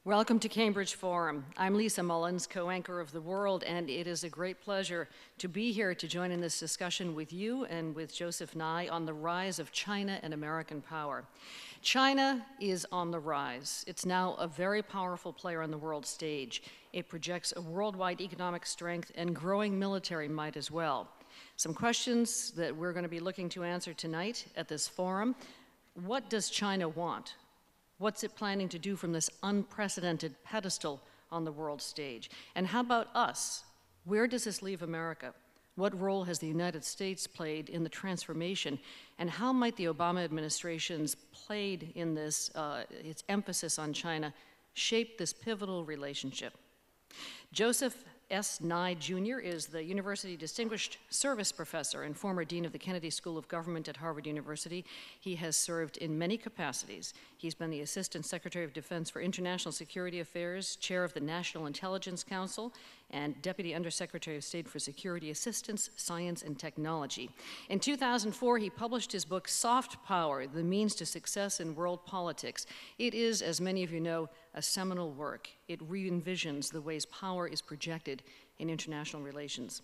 Welcome to Cambridge Forum. I'm Lisa Mullins, co-anchor of The World, and it is a great pleasure to be here to join in this discussion with you and with Joseph Nye on the rise of China and American power. China is on the rise. It's now a very powerful player on the world stage. It projects a worldwide economic strength and growing military might as well. Some questions that we're going to be looking to answer tonight at this forum. What does China want? What's it planning to do from this unprecedented pedestal on the world stage? And how about us? Where does this leave America? What role has the United States played in the transformation? And how might the Obama administration's played in this, its emphasis on China, shape this pivotal relationship? Joseph S. Nye, Jr. is the University Distinguished Service Professor and former Dean of the Kennedy School of Government at Harvard University. He has served in many capacities. He's been the Assistant Secretary of Defense for International Security Affairs, Chair of the National Intelligence Council, and Deputy Undersecretary of State for Security Assistance, Science, and Technology. In 2004, he published his book, Soft Power, The Means to Success in World Politics. It is, as many of you know, a seminal work. It re-envisions the ways power is projected in international relations.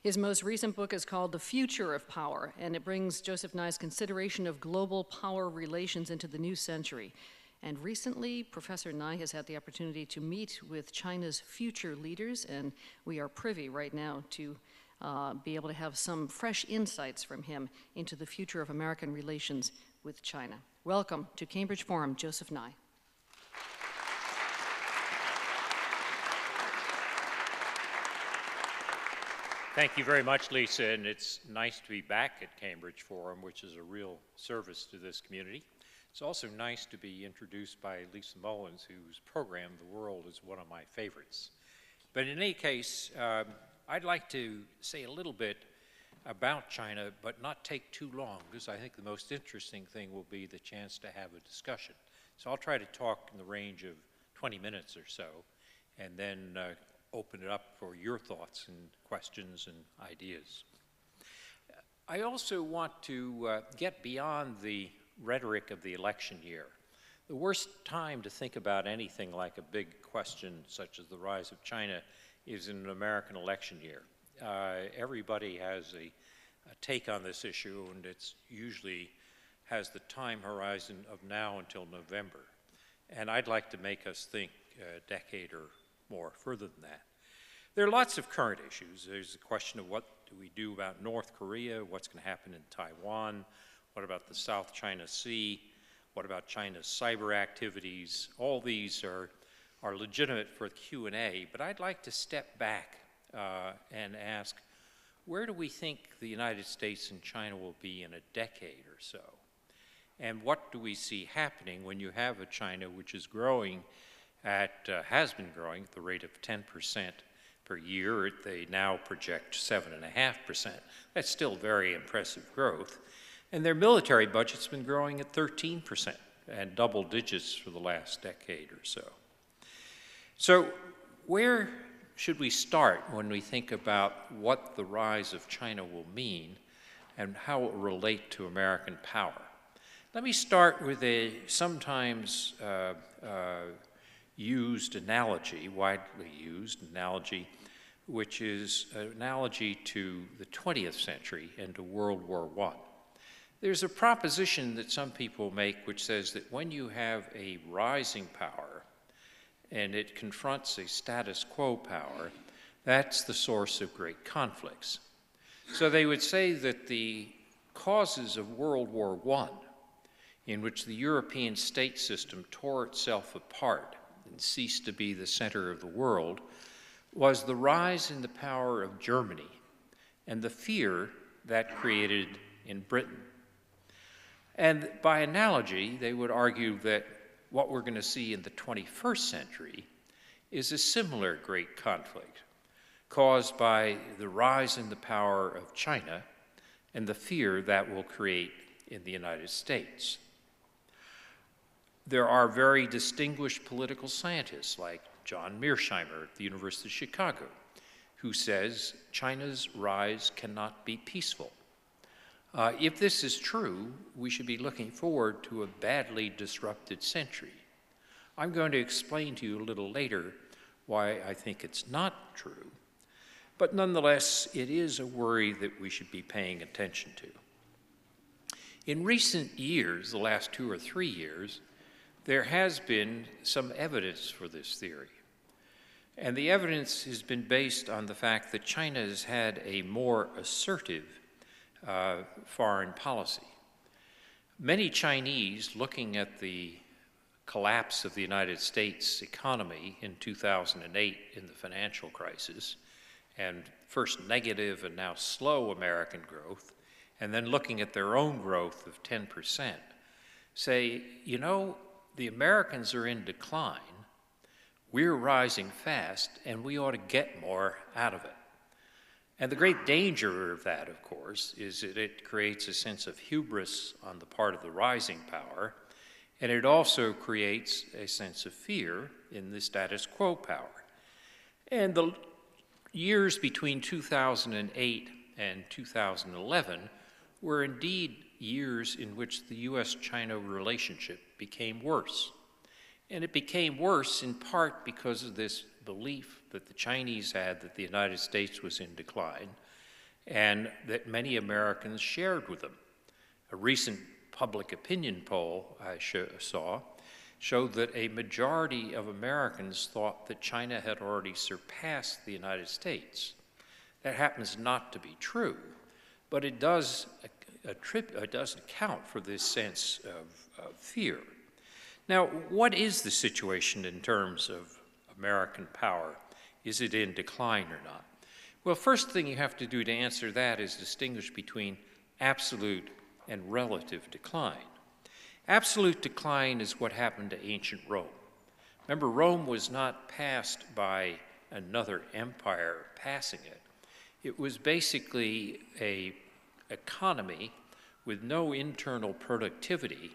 His most recent book is called The Future of Power, and it brings Joseph Nye's consideration of global power relations into the new century. And recently, Professor Nye has had the opportunity to meet with China's future leaders, and we are privy right now to be able to have some fresh insights from him into the future of American relations with China. Welcome to Cambridge Forum, Joseph Nye. Thank you very much, Lisa, and it's nice to be back at Cambridge Forum, which is a real service to this community. It's also nice to be introduced by Lisa Mullins, whose program, The World, is one of my favorites. But in any case, I'd like to say a little bit about China, but not take too long, because I think the most interesting thing will be the chance to have a discussion. So I'll try to talk in the range of 20 minutes or so, and then open it up for your thoughts and questions and ideas. I also want to get beyond the rhetoric of the election year. The worst time to think about anything like a big question such as the rise of China is in an American election year. Everybody has a take on this issue, and it's usually has the time horizon of now until November. And I'd like to make us think a decade or more further than that. There are lots of current issues. There's the question of what do we do about North Korea, what's going to happen in Taiwan, what about the South China Sea, what about China's cyber activities. All these are legitimate for Q&A, but I'd like to step back and ask, where do we think the United States and China will be in a decade or so? And what do we see happening when you have a China which is growing has been growing at the rate of 10% per year. They now project 7.5%. That's still very impressive growth. And their military budget's been growing at 13% and double digits for the last decade or so. So where should we start when we think about what the rise of China will mean and how it will relate to American power? Let me start with a sometimes used analogy, widely used analogy, which is an analogy to the 20th century and to World War I. There's a proposition that some people make which says that when you have a rising power and it confronts a status quo power, that's the source of great conflicts. So they would say that the causes of World War I, in which the European state system tore itself apart and ceased to be the center of the world, was the rise in the power of Germany and the fear that created in Britain. And by analogy, they would argue that what we're going to see in the 21st century is a similar great conflict caused by the rise in the power of China and the fear that will create in the United States. There are very distinguished political scientists like John Mearsheimer at the University of Chicago, who says China's rise cannot be peaceful. If this is true, we should be looking forward to a badly disrupted century. I'm going to explain to you a little later why I think it's not true. But nonetheless, it is a worry that we should be paying attention to. In recent years, the last 2 or 3 years, there has been some evidence for this theory. And the evidence has been based on the fact that China has had a more assertive foreign policy. Many Chinese, looking at the collapse of the United States economy in 2008 in the financial crisis, and first negative and now slow American growth, and then looking at their own growth of 10%, say, you know, the Americans are in decline, we're rising fast, and we ought to get more out of it. And the great danger of that, of course, is that it creates a sense of hubris on the part of the rising power, and it also creates a sense of fear in the status quo power. And the years between 2008 and 2011 were indeed years in which the U.S.-China relationship became worse. And it became worse in part because of this belief that the Chinese had that the United States was in decline, and that many Americans shared with them. A recent public opinion poll I saw showed that a majority of Americans thought that China had already surpassed the United States. That happens not to be true, but it does account for this sense of fear. Now, what is the situation in terms of American power? Is it in decline or not? Well, first thing you have to do to answer that is distinguish between absolute and relative decline. Absolute decline is what happened to ancient Rome. Remember, Rome was not passed by another empire passing it. It was basically an economy with no internal productivity,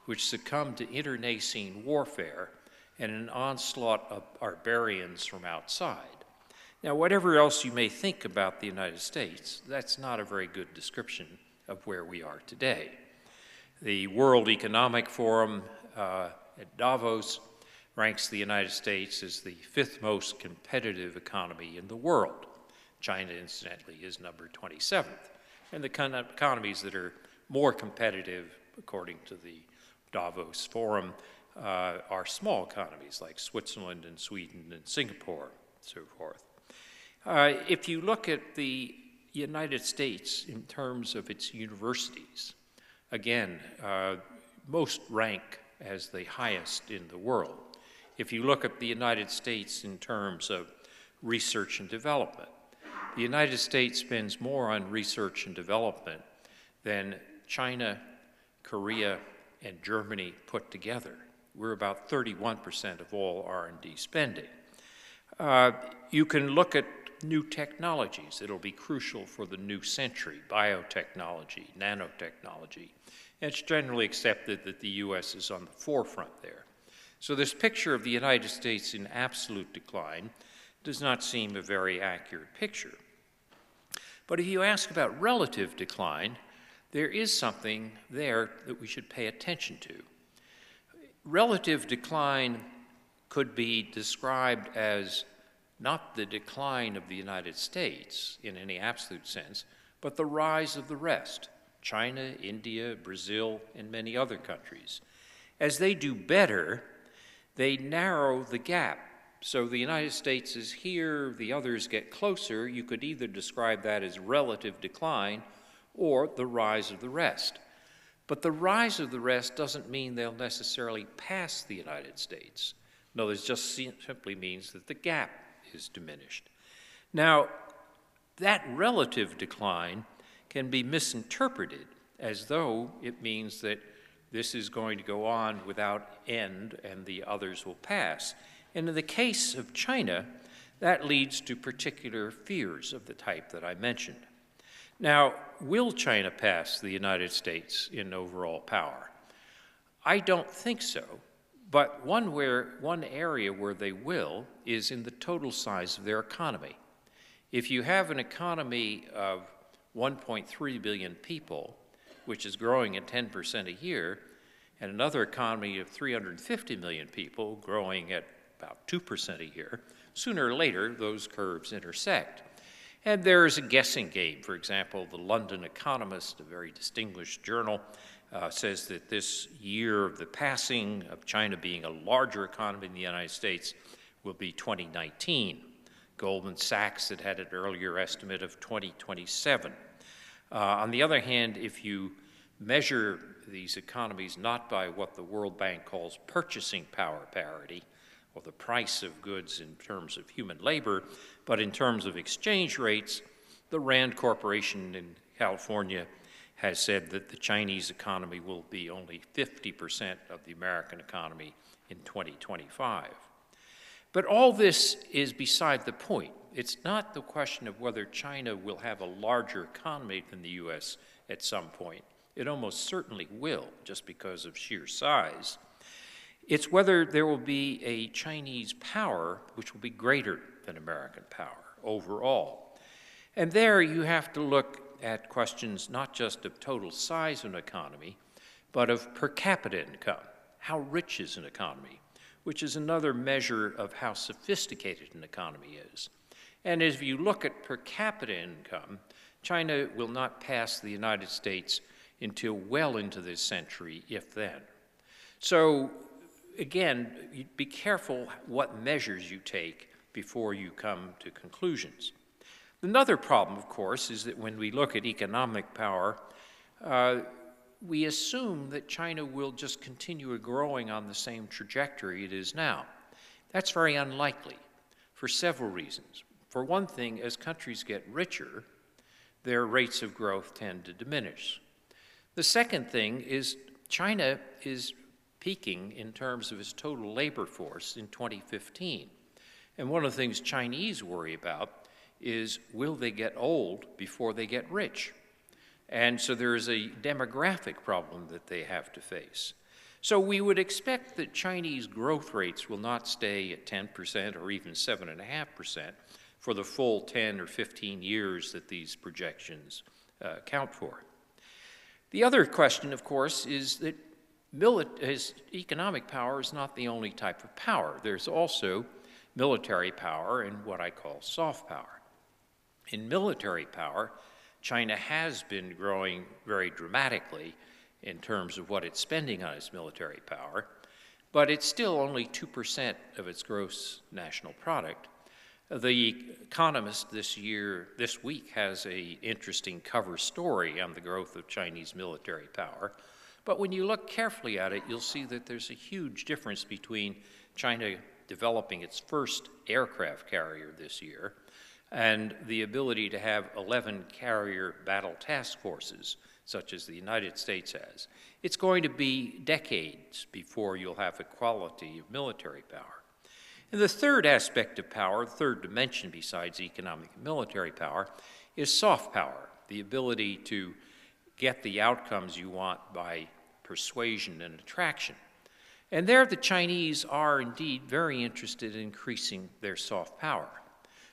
which succumbed to internecine warfare and an onslaught of barbarians from outside. Now, whatever else you may think about the United States, that's not a very good description of where we are today. The World Economic Forum at Davos ranks the United States as the 5th most competitive economy in the world. China, incidentally, is number 27th. And the economies that are more competitive, according to the Davos Forum, are small economies like Switzerland and Sweden and Singapore, and so forth. If you look at the United States in terms of its universities, again, most rank as the highest in the world. If you look at the United States in terms of research and development, the United States spends more on research and development than China, Korea, and Germany put together. We're about 31% of all R&D spending. You can look at new technologies that'll be crucial for the new century, biotechnology, nanotechnology. And it's generally accepted that the U.S. is on the forefront there. So this picture of the United States in absolute decline does not seem a very accurate picture. But if you ask about relative decline, there is something there that we should pay attention to. Relative decline could be described as not the decline of the United States in any absolute sense, but the rise of the rest, China, India, Brazil, and many other countries. As they do better, they narrow the gap. So the United States is here, the others get closer. You could either describe that as relative decline or the rise of the rest. But the rise of the rest doesn't mean they'll necessarily pass the United States. No, it just simply means that the gap is diminished. Now, that relative decline can be misinterpreted as though it means that this is going to go on without end and the others will pass. And in the case of China, that leads to particular fears of the type that I mentioned. Now, will China pass the United States in overall power? I don't think so, but one area where they will is in the total size of their economy. If you have an economy of 1.3 billion people, which is growing at 10% a year, and another economy of 350 million people growing at about 2% a year, sooner or later those curves intersect. And there is a guessing game. For example, the London Economist, a very distinguished journal, says that this year of the passing of China being a larger economy than the United States will be 2019. Goldman Sachs had an earlier estimate of 2027. On the other hand, if you measure these economies not by what the World Bank calls purchasing power parity, or the price of goods in terms of human labor, but in terms of exchange rates, the Rand Corporation in California has said that the Chinese economy will be only 50% of the American economy in 2025. But all this is beside the point. It's not the question of whether China will have a larger economy than the US at some point. It almost certainly will, just because of sheer size. It's whether there will be a Chinese power which will be greater than American power overall. And there you have to look at questions not just of total size of an economy, but of per capita income. How rich is an economy? Which is another measure of how sophisticated an economy is. And if you look at per capita income, China will not pass the United States until well into this century, if then. So again, be careful what measures you take before you come to conclusions. Another problem, of course, is that when we look at economic power, we assume that China will just continue growing on the same trajectory it is now. That's very unlikely for several reasons. For one thing, as countries get richer, their rates of growth tend to diminish. The second thing is China is peaking in terms of its total labor force in 2015. And one of the things Chinese worry about is, will they get old before they get rich? And so there is a demographic problem that they have to face. So we would expect that Chinese growth rates will not stay at 10% or even 7.5% for the full 10 or 15 years that these projections count for. The other question, of course, is that economic power is not the only type of power. There's also military power and what I call soft power. In military power, China has been growing very dramatically in terms of what it's spending on its military power, but it's still only 2% of its gross national product. The Economist this week has an interesting cover story on the growth of Chinese military power. But when you look carefully at it, you'll see that there's a huge difference between China developing its first aircraft carrier this year and the ability to have 11 carrier battle task forces, such as the United States has. It's going to be decades before you'll have equality of military power. And the third aspect of power, the third dimension besides economic and military power, is soft power, the ability to get the outcomes you want by persuasion and attraction. And there the Chinese are indeed very interested in increasing their soft power.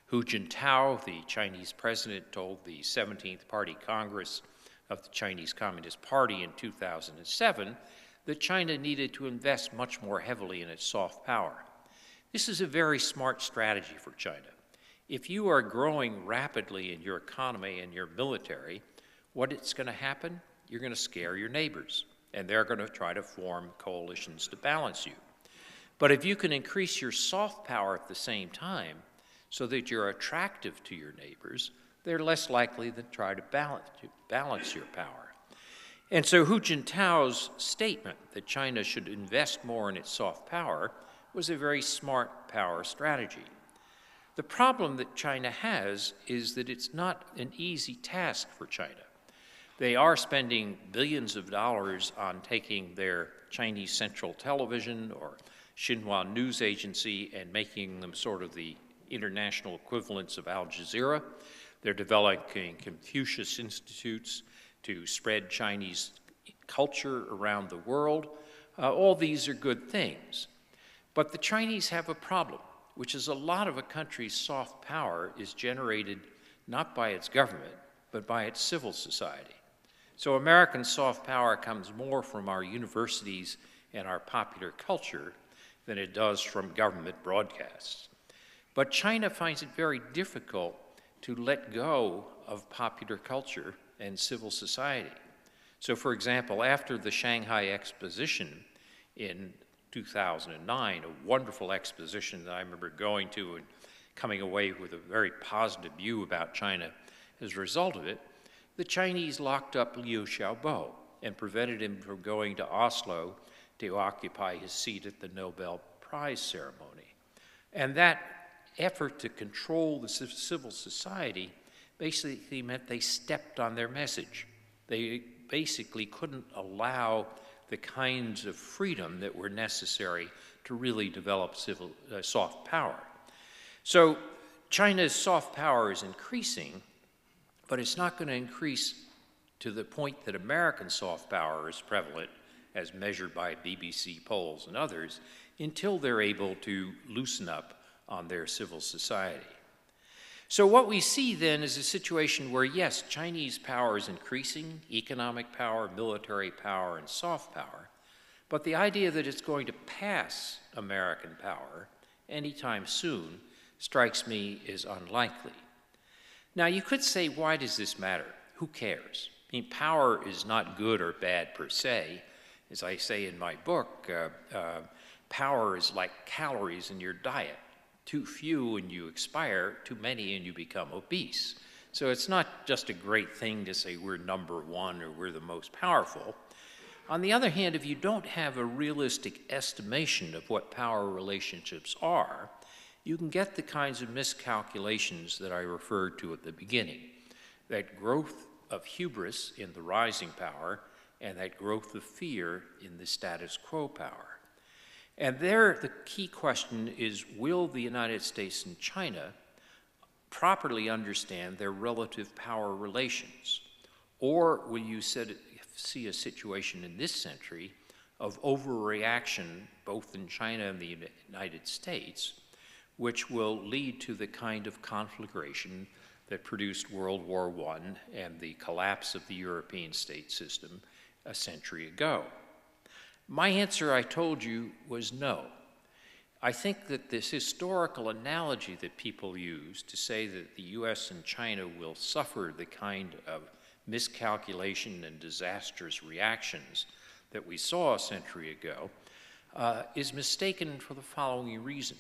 Hu Jintao, the Chinese president, told the 17th Party Congress of the Chinese Communist Party in 2007 that China needed to invest much more heavily in its soft power. This is a very smart strategy for China. If you are growing rapidly in your economy and your military, what's going to happen? You're going to scare your neighbors, and they're going to try to form coalitions to balance you. But if you can increase your soft power at the same time so that you're attractive to your neighbors, they're less likely to try to balance your power. And so Hu Jintao's statement that China should invest more in its soft power was a very smart power strategy. The problem that China has is that it's not an easy task for China. They are spending billions of dollars on taking their Chinese Central Television or Xinhua news agency and making them sort of the international equivalents of Al Jazeera. They're developing Confucius Institutes to spread Chinese culture around the world. All these are good things. But the Chinese have a problem, which is a lot of a country's soft power is generated not by its government, but by its civil society. So American soft power comes more from our universities and our popular culture than it does from government broadcasts. But China finds it very difficult to let go of popular culture and civil society. So for example, after the Shanghai Exposition in 2009, a wonderful exposition that I remember going to and coming away with a very positive view about China as a result of it, the Chinese locked up Liu Xiaobo and prevented him from going to Oslo to occupy his seat at the Nobel Prize ceremony. And that effort to control the civil society basically meant they stepped on their message. They basically couldn't allow the kinds of freedom that were necessary to really develop soft power. So China's soft power is increasing, but it's not going to increase to the point that American soft power is prevalent, as measured by BBC polls and others, until they're able to loosen up on their civil society. So what we see then is a situation where, yes, Chinese power is increasing, economic power, military power, and soft power, but the idea that it's going to pass American power anytime soon strikes me as unlikely. Now, you could say, why does this matter? Who cares? I mean, power is not good or bad per se. As I say in my book, power is like calories in your diet. Too few and you expire, too many and you become obese. So it's not just a great thing to say we're number one or we're the most powerful. On the other hand, if you don't have a realistic estimation of what power relationships are, you can get the kinds of miscalculations that I referred to at the beginning. That growth of hubris in the rising power and that growth of fear in the status quo power. And there, the key question is, will the United States and China properly understand their relative power relations? Or will you see a situation in this century of overreaction, both in China and the United States, which will lead to the kind of conflagration that produced World War I and the collapse of the European state system a century ago? My answer, I told you, was no. I think that this historical analogy that people use to say that the US and China will suffer the kind of miscalculation and disastrous reactions that we saw a century ago is mistaken for the following reason.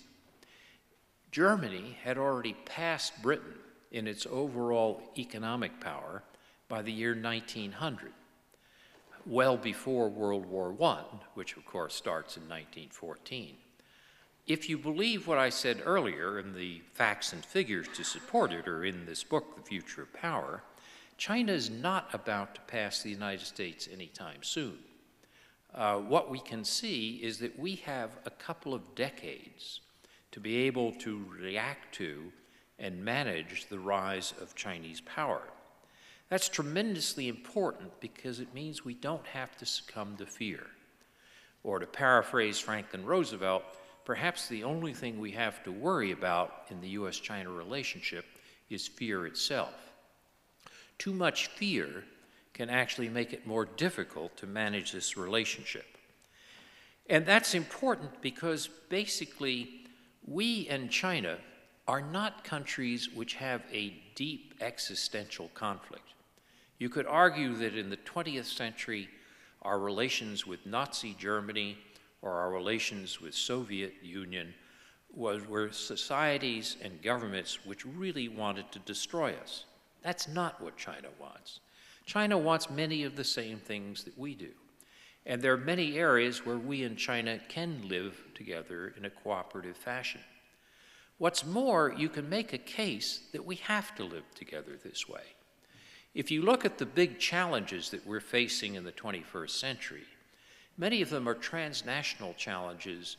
Germany had already passed Britain in its overall economic power by the year 1900. Well before World War I, which of course starts in 1914. If you believe what I said earlier, and the facts and figures to support it are in this book, The Future of Power, China is not about to pass the United States anytime soon. What we can see is that we have a couple of decades to be able to react to and manage the rise of Chinese power. That's tremendously important because it means we don't have to succumb to fear. Or to paraphrase Franklin Roosevelt, perhaps the only thing we have to worry about in the US-China relationship is fear itself. Too much fear can actually make it more difficult to manage this relationship. And that's important because basically we and China are not countries which have a deep existential conflict. You could argue that in the 20th century, our relations with Nazi Germany or our relations with Soviet Union were societies and governments which really wanted to destroy us. That's not what China wants. China wants many of the same things that we do. And there are many areas where we and China can live together in a cooperative fashion. What's more, you can make a case that we have to live together this way. If you look at the big challenges that we're facing in the 21st century, many of them are transnational challenges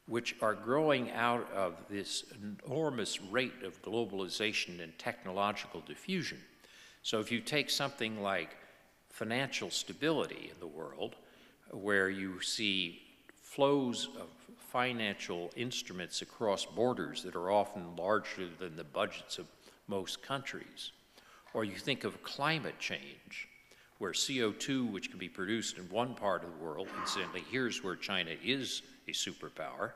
which are growing out of this enormous rate of globalization and technological diffusion. So if you take something like financial stability in the world, where you see flows of financial instruments across borders that are often larger than the budgets of most countries, or you think of climate change, where CO2, which can be produced in one part of the world, incidentally, here's where China is a superpower,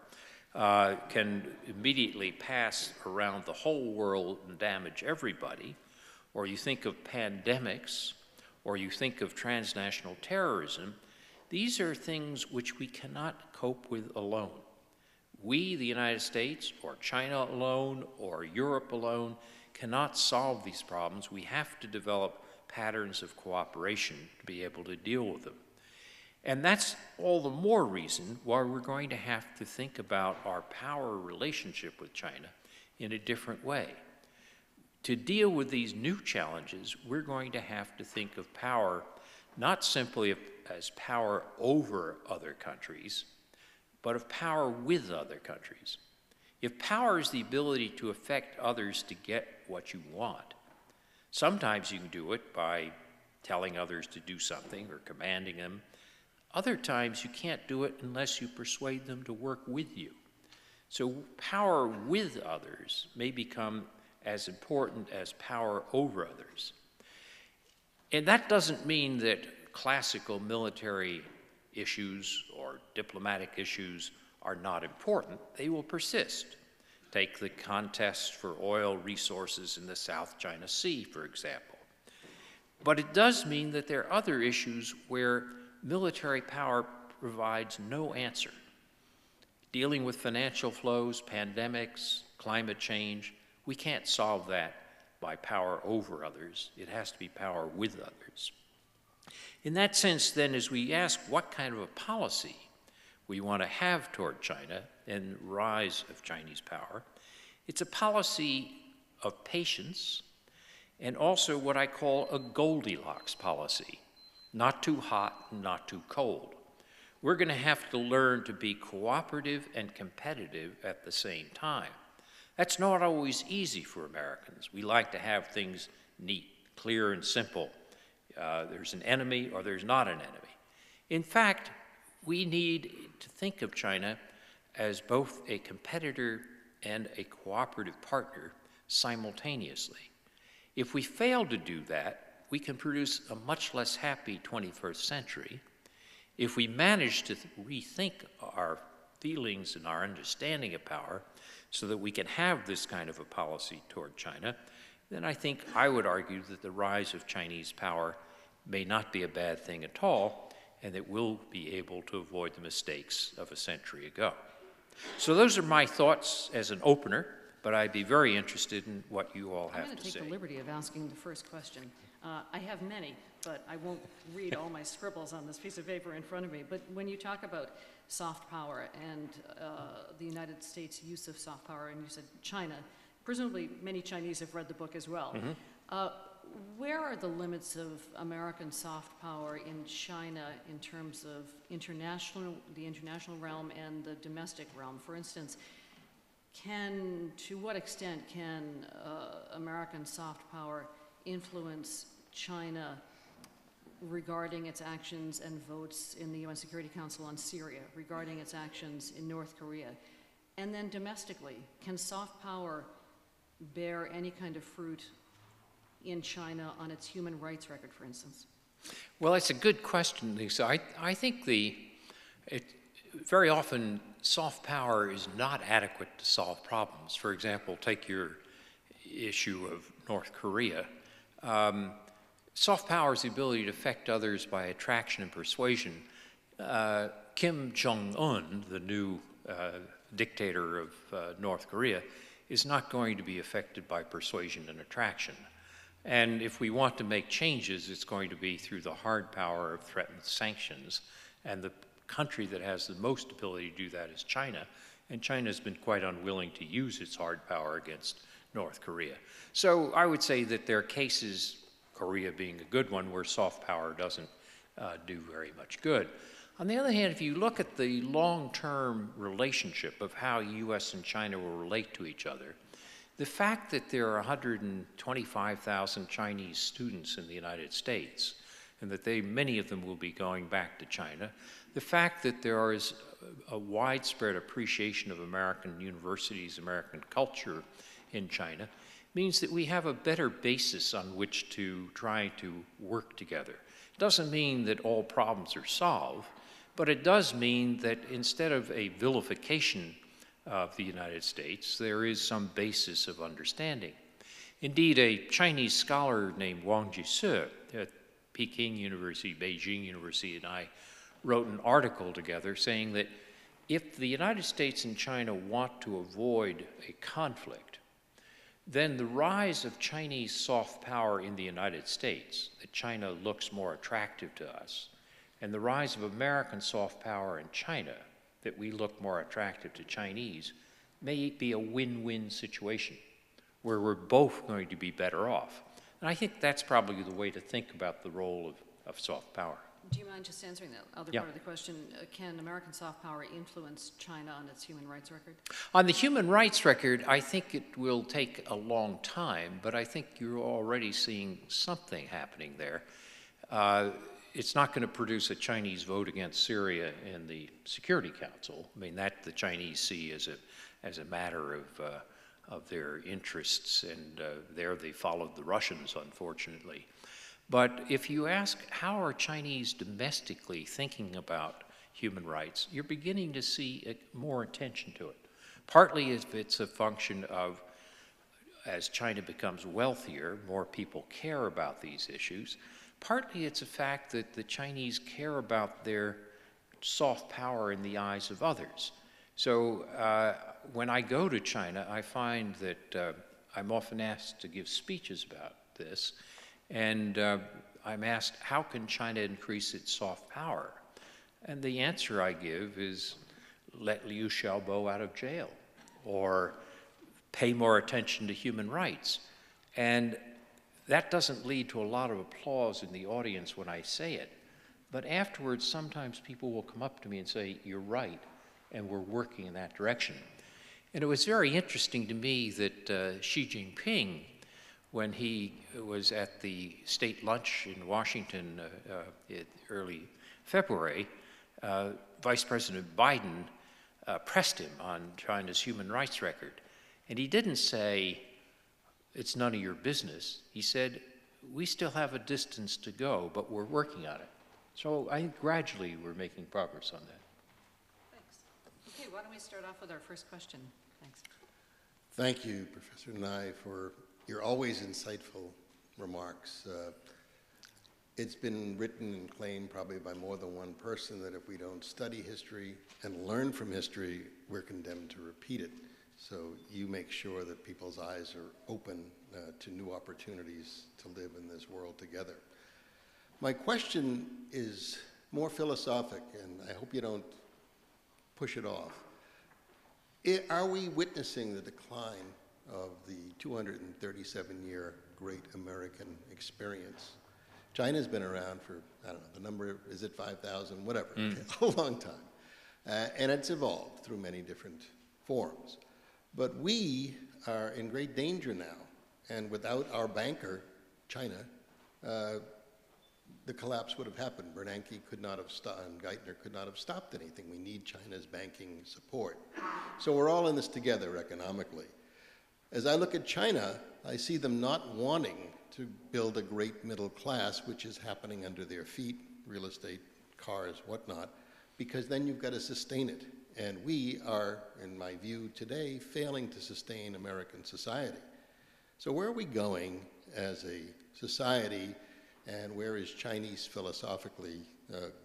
can immediately pass around the whole world and damage everybody, or you think of pandemics, or you think of transnational terrorism, these are things which we cannot cope with alone. We, the United States, or China alone, or Europe alone, cannot solve these problems. We have to develop patterns of cooperation to be able to deal with them. And that's all the more reason why we're going to have to think about our power relationship with China in a different way. To deal with these new challenges, we're going to have to think of power not simply as power over other countries, but of power with other countries. If power is the ability to affect others to get what you want, sometimes you can do it by telling others to do something or commanding them. Other times you can't do it unless you persuade them to work with you. So power with others may become as important as power over others. And that doesn't mean that classical military issues or diplomatic issues are not important. They will persist. Take the contest for oil resources in the South China Sea, for example. But it does mean that there are other issues where military power provides no answer. Dealing with financial flows, pandemics, climate change, we can't solve that by power over others. It has to be power with others. In that sense, then, as we ask what kind of a policy we want to have toward China and the rise of Chinese power, it's a policy of patience and also what I call a Goldilocks policy, not too hot and not too cold. We're going to have to learn to be cooperative and competitive at the same time. That's not always easy for Americans. We like to have things neat, clear, and simple. There's an enemy or there's not an enemy. In fact, we need to think of China as both a competitor and a cooperative partner simultaneously. If we fail to do that, we can produce a much less happy 21st century. If we manage to rethink our feelings and our understanding of power so that we can have this kind of a policy toward China, then I think I would argue that the rise of Chinese power may not be a bad thing at all, and that we'll be able to avoid the mistakes of a century ago. So those are my thoughts as an opener, but I'd be very interested in what you all have to say. I'm going to take the liberty of asking the first question. I have many, but I won't read all my scribbles on this piece of paper in front of me. But when you talk about soft power and the United States' use of soft power, and you said China, presumably many Chinese have read the book as well. Mm-hmm. Where are the limits of American soft power in China in terms of the international realm and the domestic realm? For instance, to what extent can American soft power influence China regarding its actions and votes in the UN Security Council on Syria, regarding its actions in North Korea? And then domestically, can soft power bear any kind of fruit in China on its human rights record, for instance? Well, it's a good question, Lisa. I think very often soft power is not adequate to solve problems. For example, take your issue of North Korea. Soft power is the ability to affect others by attraction and persuasion. Kim Jong-un, the new dictator of North Korea, is not going to be affected by persuasion and attraction. And if we want to make changes, it's going to be through the hard power of threatened sanctions. And the country that has the most ability to do that is China. And China has been quite unwilling to use its hard power against North Korea. So I would say that there are cases, Korea being a good one, where soft power doesn't do very much good. On the other hand, if you look at the long-term relationship of how U.S. and China will relate to each other, the fact that there are 125,000 Chinese students in the United States, and that many of them will be going back to China, the fact that there is a widespread appreciation of American universities, American culture in China, means that we have a better basis on which to try to work together. doesn't mean that all problems are solved, but it does mean that instead of a vilification of the United States, there is some basis of understanding. Indeed, a Chinese scholar named Wang Jise at Peking University, Beijing University, and I wrote an article together saying that if the United States and China want to avoid a conflict, then the rise of Chinese soft power in the United States, that China looks more attractive to us, and the rise of American soft power in China, that we look more attractive to Chinese, may be a win-win situation where we're both going to be better off. And I think that's probably the way to think about the role of soft power. Do you mind just answering the other part of the question? Can American soft power influence China on its human rights record? On the human rights record, I think it will take a long time, but I think you're already seeing something happening there. It's not going to produce a Chinese vote against Syria in the Security Council. I mean, that the Chinese see as a matter of their interests, and there they followed the Russians, unfortunately. But if you ask, how are Chinese domestically thinking about human rights, you're beginning to see more attention to it. Partly if it's a function of, as China becomes wealthier, more people care about these issues. Partly it's a fact that the Chinese care about their soft power in the eyes of others. So when I go to China, I find that I'm often asked to give speeches about this. And I'm asked, how can China increase its soft power? And the answer I give is, let Liu Xiaobo out of jail, or pay more attention to human rights. And that doesn't lead to a lot of applause in the audience when I say it. But afterwards, sometimes people will come up to me and say, you're right, and we're working in that direction. And it was very interesting to me that Xi Jinping, when he was at the state lunch in Washington in early February, Vice President Biden pressed him on China's human rights record. And he didn't say, it's none of your business. He said, we still have a distance to go, but we're working on it. So I think gradually we're making progress on that. Thanks. Okay, why don't we start off with our first question? Thanks. Thank you, Professor Nye, for your always insightful remarks. It's been written and claimed probably by more than one person that if we don't study history and learn from history, we're condemned to repeat it. So you make sure that people's eyes are open to new opportunities to live in this world together. My question is more philosophic, and I hope you don't push it off. Are we witnessing the decline of the 237-year Great American Experience? China's been around for, I don't know, the number, is it 5,000, whatever, a long time. And it's evolved through many different forms. But we are in great danger now. And without our banker, China, the collapse would have happened. Bernanke could not have stopped, and Geithner could not have stopped anything. We need China's banking support. So we're all in this together economically. As I look at China, I see them not wanting to build a great middle class, which is happening under their feet, real estate, cars, whatnot, because then you've got to sustain it. And we are, in my view today, failing to sustain American society. So where are we going as a society, and where is Chinese philosophically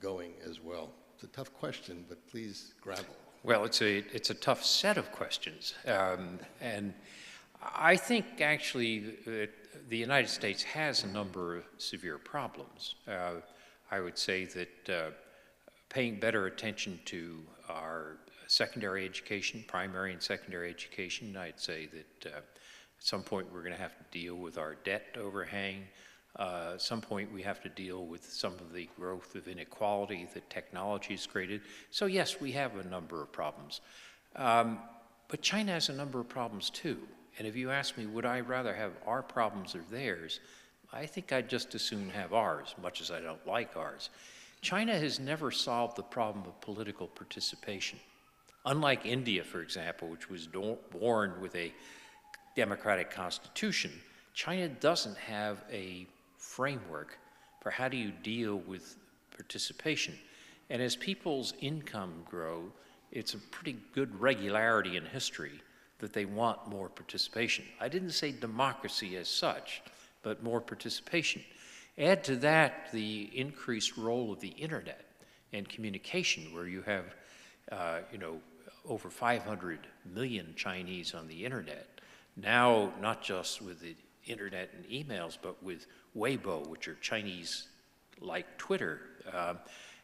going as well? It's a tough question, but please grapple. Well, it's a tough set of questions. And I think actually the United States has a number of severe problems. I would say that paying better attention to our secondary education, primary and secondary education, I'd say that at some point we're going to have to deal with our debt overhang. At some point we have to deal with some of the growth of inequality that technology has created. So yes, we have a number of problems. But China has a number of problems too. And if you ask me, would I rather have our problems or theirs, I think I'd just as soon have ours, much as I don't like ours. China has never solved the problem of political participation. Unlike India, for example, which was born with a democratic constitution, China doesn't have a framework for how do you deal with participation. And as people's income grow, it's a pretty good regularity in history that they want more participation. I didn't say democracy as such, but more participation. Add to that the increased role of the internet and communication, where you have, over 500 million Chinese on the internet. Now, not just with the internet and emails, but with Weibo, which are Chinese like Twitter.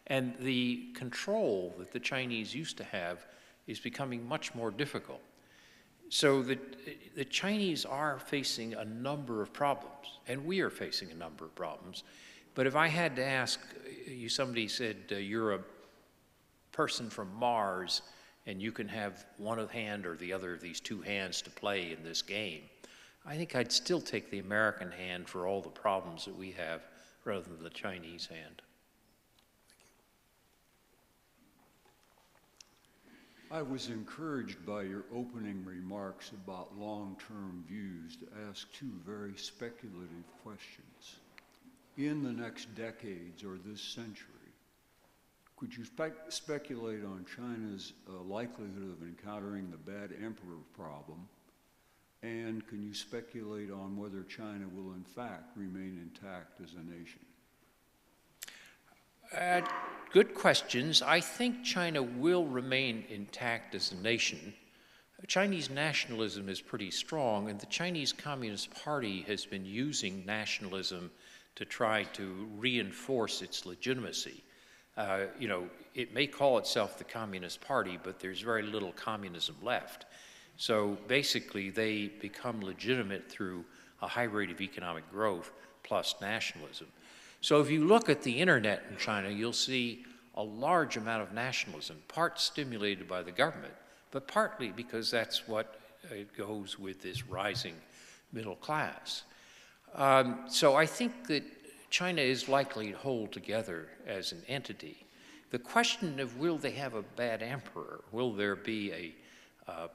And the control that the Chinese used to have is becoming much more difficult. So the Chinese are facing a number of problems, and we are facing a number of problems. But if I had to ask you, somebody said you're a person from Mars, and you can have one hand or the other of these two hands to play in this game, I think I'd still take the American hand for all the problems that we have rather than the Chinese hand. I was encouraged by your opening remarks about long-term views to ask two very speculative questions. In the next decades or this century, could you speculate on China's likelihood of encountering the bad emperor problem? And can you speculate on whether China will in fact remain intact as a nation? Good questions. I think China will remain intact as a nation. Chinese nationalism is pretty strong, and the Chinese Communist Party has been using nationalism to try to reinforce its legitimacy. It may call itself the Communist Party, but there's very little communism left. So basically, they become legitimate through a high rate of economic growth plus nationalism. So if you look at the internet in China, you'll see a large amount of nationalism, part stimulated by the government, but partly because that's what goes with this rising middle class. So I think that China is likely to hold together as an entity. The question of will they have a bad emperor, will there be a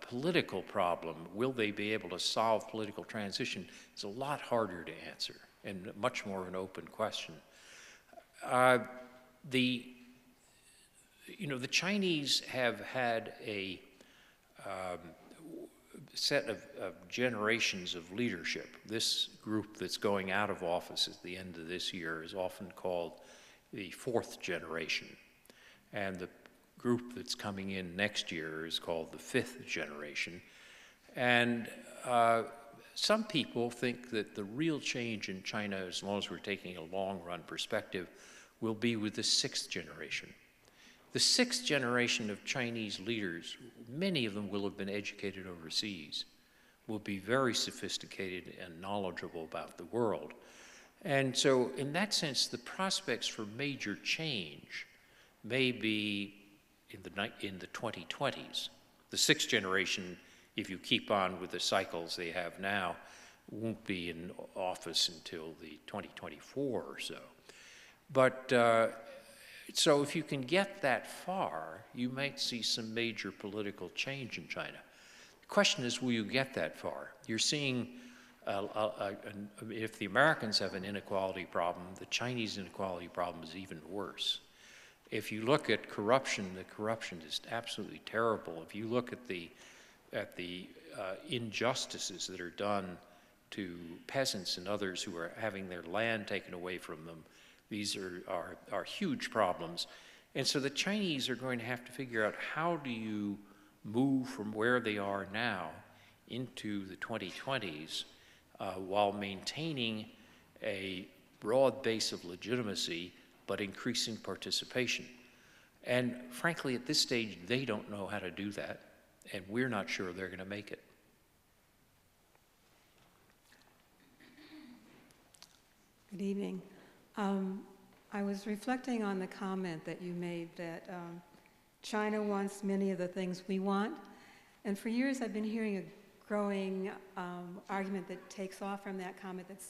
political problem, will they be able to solve political transition, is a lot harder to answer and much more of an open question. The Chinese have had a set of generations of leadership. This group that's going out of office at the end of this year is often called the fourth generation. And the group that's coming in next year is called the fifth generation. And some people think that the real change in China, as long as we're taking a long-run perspective, will be with the sixth generation. The sixth generation of Chinese leaders, many of them will have been educated overseas, will be very sophisticated and knowledgeable about the world. And so in that sense, the prospects for major change may be in the 2020s. The sixth generation, if you keep on with the cycles they have now, won't be in office until the 2024 or so. But so if you can get that far, you might see some major political change in China. The question is, will you get that far? You're seeing, if the Americans have an inequality problem, the Chinese inequality problem is even worse. If you look at corruption, the corruption is absolutely terrible. If you look at the injustices that are done to peasants and others who are having their land taken away from them, these are huge problems. And so the Chinese are going to have to figure out, how do you move from where they are now into the 2020s while maintaining a broad base of legitimacy but increasing participation. And frankly, at this stage, they don't know how to do that, and we're not sure they're going to make it. Good evening. I was reflecting on the comment that you made that China wants many of the things we want, and for years I've been hearing a growing argument that takes off from that comment that's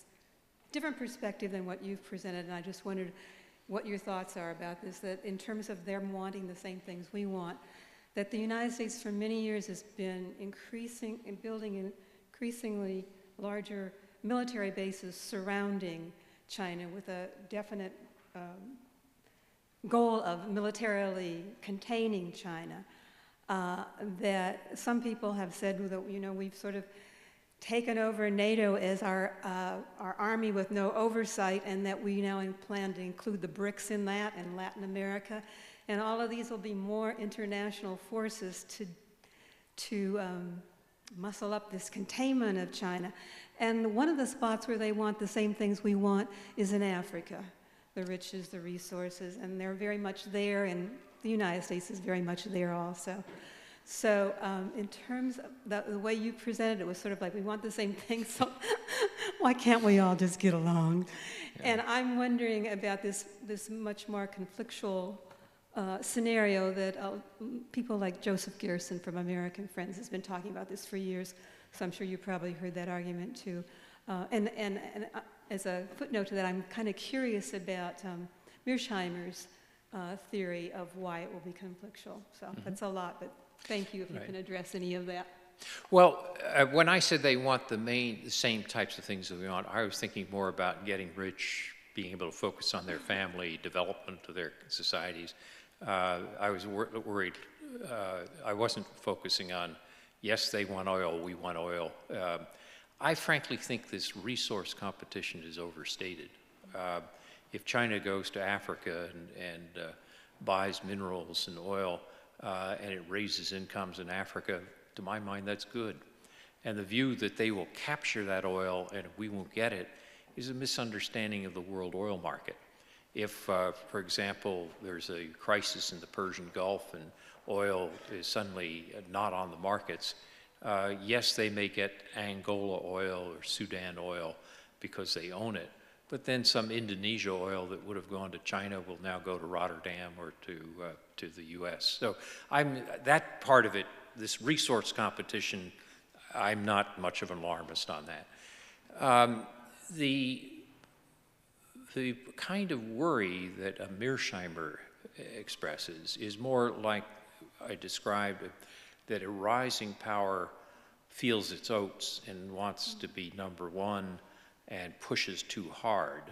a different perspective than what you've presented, and I just wondered what your thoughts are about this, that in terms of them wanting the same things we want, that the United States for many years has been increasing and building increasingly larger military bases surrounding China with a definite goal of militarily containing China. That some people have said that, you know, we've sort of taken over NATO as our army with no oversight, and that we now plan to include the BRICS in that, and Latin America, and all of these will be more international forces to muscle up this containment of China. And one of the spots where they want the same things we want is in Africa, the riches, the resources, and they're very much there, and the United States is very much there also. So in terms of the way you presented it was sort of like, we want the same thing, so why can't we all just get along? Yeah. And I'm wondering about this much more conflictual scenario that people like Joseph Garrison from American Friends has been talking about this for years, so I'm sure you probably heard that argument too. And as a footnote to that, I'm kind of curious about Mearsheimer's theory of why it will be conflictual. So that's a lot, but thank you if you can address any of that. Well, when I said they want the same types of things that we want, I was thinking more about getting rich, being able to focus on their family, development of their societies. I was worried. I wasn't focusing on, yes, they want oil, we want oil. I frankly think this resource competition is overstated. If China goes to Africa and buys minerals and oil, and it raises incomes in Africa, to my mind, that's good. And the view that they will capture that oil and we won't get it is a misunderstanding of the world oil market. If, for example, there's a crisis in the Persian Gulf and oil is suddenly not on the markets, yes, they may get Angola oil or Sudan oil because they own it, but then some Indonesia oil that would have gone to China will now go to Rotterdam or to the U.S. So that part of it, this resource competition, I'm not much of an alarmist on that. The kind of worry that Mearsheimer expresses is more like I described, that a rising power feels its oats and wants to be number one and pushes too hard,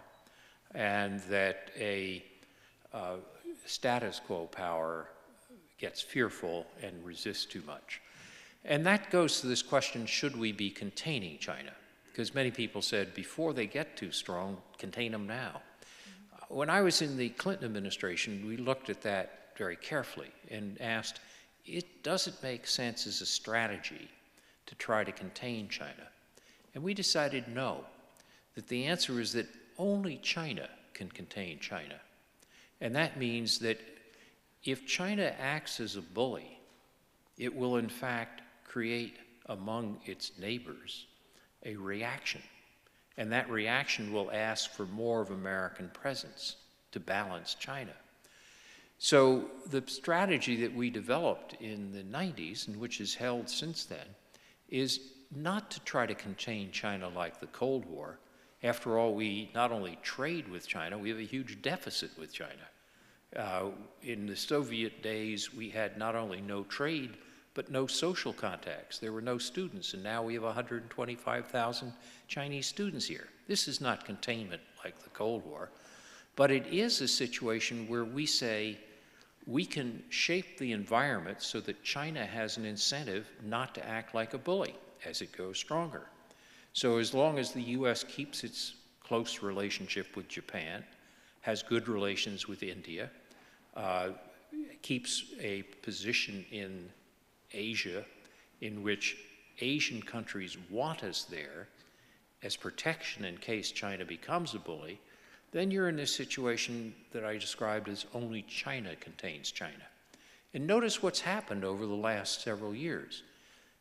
and that a status quo power gets fearful and resists too much. And that goes to this question, should we be containing China? Because many people said, before they get too strong, contain them now. When I was in the Clinton administration, we looked at that very carefully and asked, does it make sense as a strategy to try to contain China? And we decided no, that the answer is that only China can contain China. And that means that if China acts as a bully, it will in fact create among its neighbors a reaction. And that reaction will ask for more of American presence to balance China. So the strategy that we developed in the 90s, and which has held since then, is not to try to contain China like the Cold War. After all, we not only trade with China, we have a huge deficit with China. In the Soviet days, we had not only no trade, but no social contacts. There were no students, and now we have 125,000 Chinese students here. This is not containment like the Cold War, but it is a situation where we say we can shape the environment so that China has an incentive not to act like a bully as it goes stronger. So as long as the U.S. keeps its close relationship with Japan, has good relations with India, keeps a position in Asia in which Asian countries want us there as protection in case China becomes a bully, then you're in this situation that I described as only China contains China. And notice what's happened over the last several years.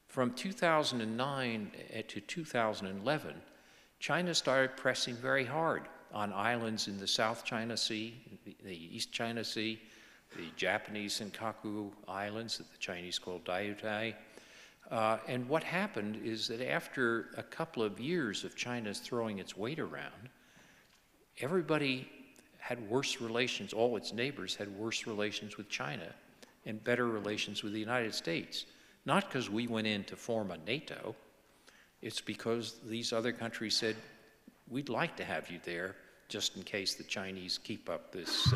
From 2009 to 2011, China started pressing very hard on islands in the South China Sea, the East China Sea, the Japanese Senkaku Islands that the Chinese call Diaoyutai. And what happened is that after a couple of years of China's throwing its weight around, everybody had worse relations, all its neighbors had worse relations with China and better relations with the United States. Not because we went in to form a NATO, it's because these other countries said, we'd like to have you there just in case the Chinese keep up this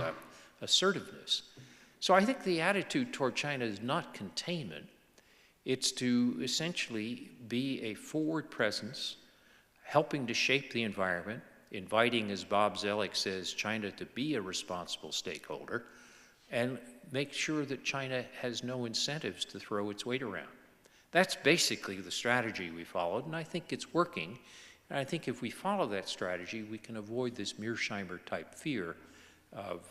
assertiveness. So I think the attitude toward China is not containment. It's to essentially be a forward presence, helping to shape the environment, inviting, as Bob Zoellick says, China to be a responsible stakeholder, and make sure that China has no incentives to throw its weight around. That's basically the strategy we followed, and I think it's working. And I think if we follow that strategy, we can avoid this Mearsheimer-type fear of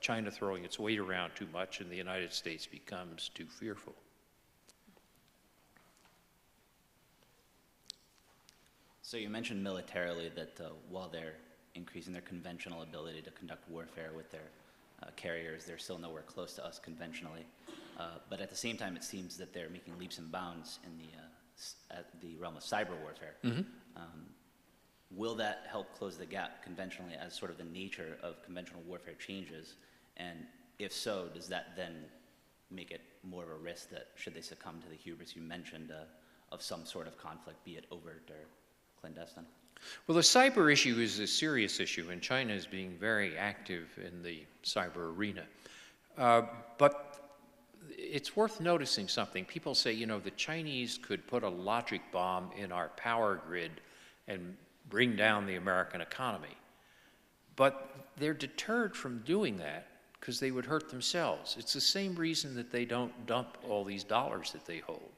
China throwing its weight around too much and the United States becomes too fearful. So you mentioned militarily that while they're increasing their conventional ability to conduct warfare with their carriers, they're still nowhere close to us conventionally. But at the same time, it seems that they're making leaps and bounds in the realm of cyber warfare. Mm-hmm. Will that help close the gap conventionally as sort of the nature of conventional warfare changes? And if so, does that then make it more of a risk that should they succumb to the hubris you mentioned of some sort of conflict, be it overt or clandestine? Well, the cyber issue is a serious issue, and China is being very active in the cyber arena. But it's worth noticing something. People say, you know, the Chinese could put a logic bomb in our power grid and bring down the American economy. But they're deterred from doing that because they would hurt themselves. It's the same reason that they don't dump all these dollars that they hold.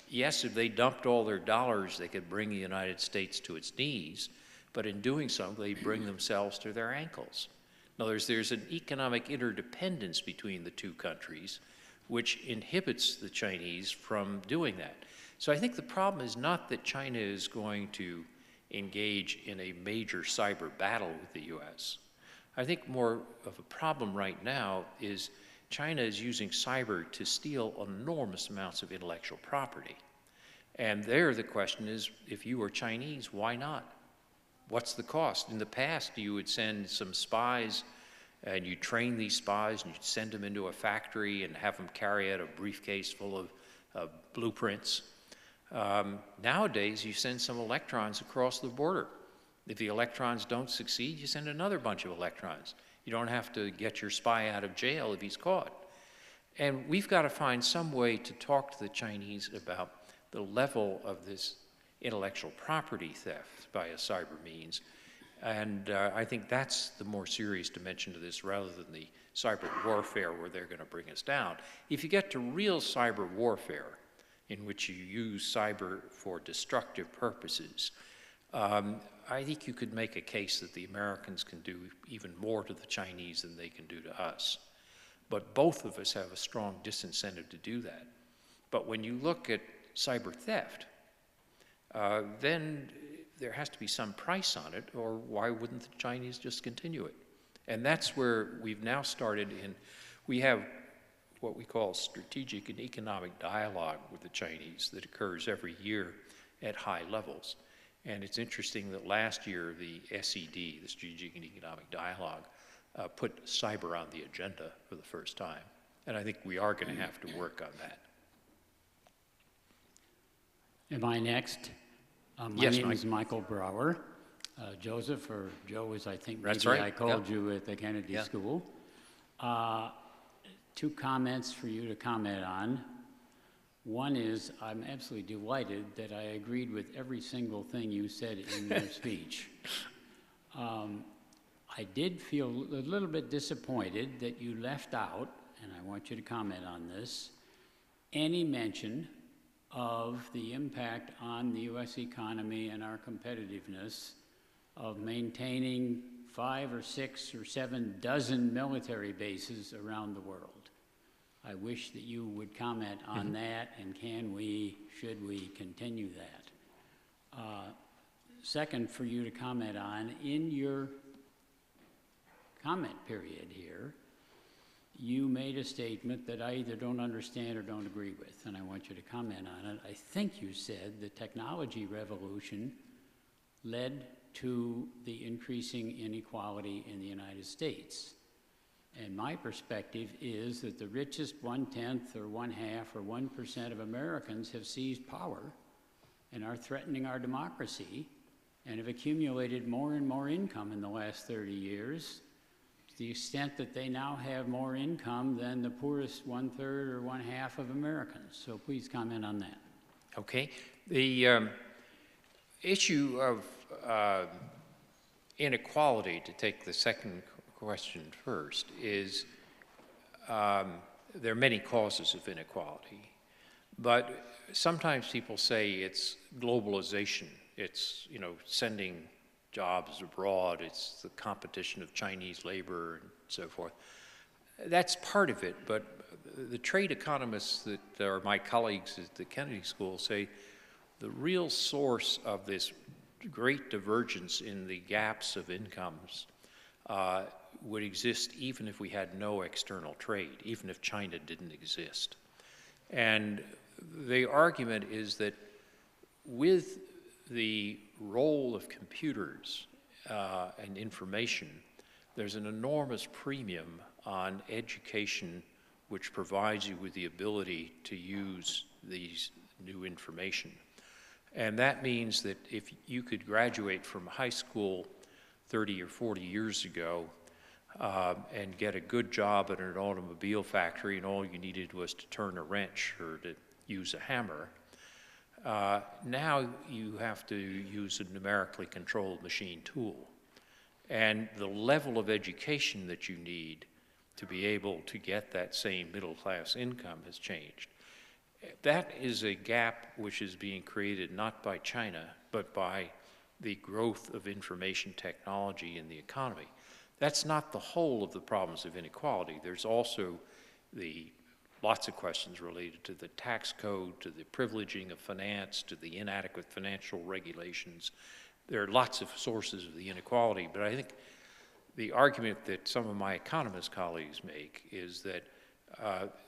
Yes, if they dumped all their dollars, they could bring the United States to its knees, but in doing so, they bring themselves to their ankles. In other words, there's an economic interdependence between the two countries, which inhibits the Chinese from doing that. So I think the problem is not that China is going to engage in a major cyber battle with the U.S. I think more of a problem right now is China is using cyber to steal enormous amounts of intellectual property. And there the question is, if you were Chinese, why not? What's the cost? In the past, you would send some spies and you train these spies and you'd send them into a factory and have them carry out a briefcase full of blueprints. Nowadays, you send some electrons across the border. If the electrons don't succeed, you send another bunch of electrons. You don't have to get your spy out of jail if he's caught. And we've got to find some way to talk to the Chinese about the level of this intellectual property theft by a cyber means. And I think that's the more serious dimension to this rather than the cyber warfare where they're going to bring us down. If you get to real cyber warfare, in which you use cyber for destructive purposes, I think you could make a case that the Americans can do even more to the Chinese than they can do to us. But both of us have a strong disincentive to do that. But when you look at cyber theft, then there has to be some price on it, or why wouldn't the Chinese just continue it? And that's where we've now started we have what we call strategic and economic dialogue with the Chinese that occurs every year at high levels. And it's interesting that last year the SED, the Strategic and Economic Dialogue, put cyber on the agenda for the first time. And I think we are going to have to work on that. Am I next? My Yes, name Mike. is Michael Brower. Joseph, or Joe, as I think That's maybe right. I called Yeah. you at the Kennedy Yeah. School. Two comments for you to comment on. One is, I'm absolutely delighted that I agreed with every single thing you said in your speech. I did feel a little bit disappointed that you left out, and I want you to comment on this, any mention of the impact on the U.S. economy and our competitiveness of maintaining 5 or 6 or 7 dozen military bases around the world. I wish that you would comment on that, and should we continue that? Second, for you to comment on, in your comment period here, you made a statement that I either don't understand or don't agree with, and I want you to comment on it. I think you said the technology revolution led to the increasing inequality in the United States. And my perspective is that the richest 1/10 or 1/2 or 1% of Americans have seized power and are threatening our democracy and have accumulated more and more income in the last 30 years, to the extent that they now have more income than the poorest 1/3 or 1/2 of Americans. So please comment on that. Okay. The issue of inequality, to take the second question first, is there are many causes of inequality. But sometimes people say it's globalization. It's, sending jobs abroad. It's the competition of Chinese labor and so forth. That's part of it, but the trade economists that are my colleagues at the Kennedy School say the real source of this great divergence in the gaps of incomes would exist even if we had no external trade, even if China didn't exist. And the argument is that with the role of computers and information, there's an enormous premium on education which provides you with the ability to use these new information. And that means that if you could graduate from high school 30 or 40 years ago and get a good job at an automobile factory, and all you needed was to turn a wrench or to use a hammer, now you have to use a numerically controlled machine tool. And the level of education that you need to be able to get that same middle-class income has changed. That is a gap which is being created not by China, but by the growth of information technology in the economy. That's not the whole of the problems of inequality. There's also lots of questions related to the tax code, to the privileging of finance, to the inadequate financial regulations. There are lots of sources of the inequality, but I think the argument that some of my economist colleagues make is that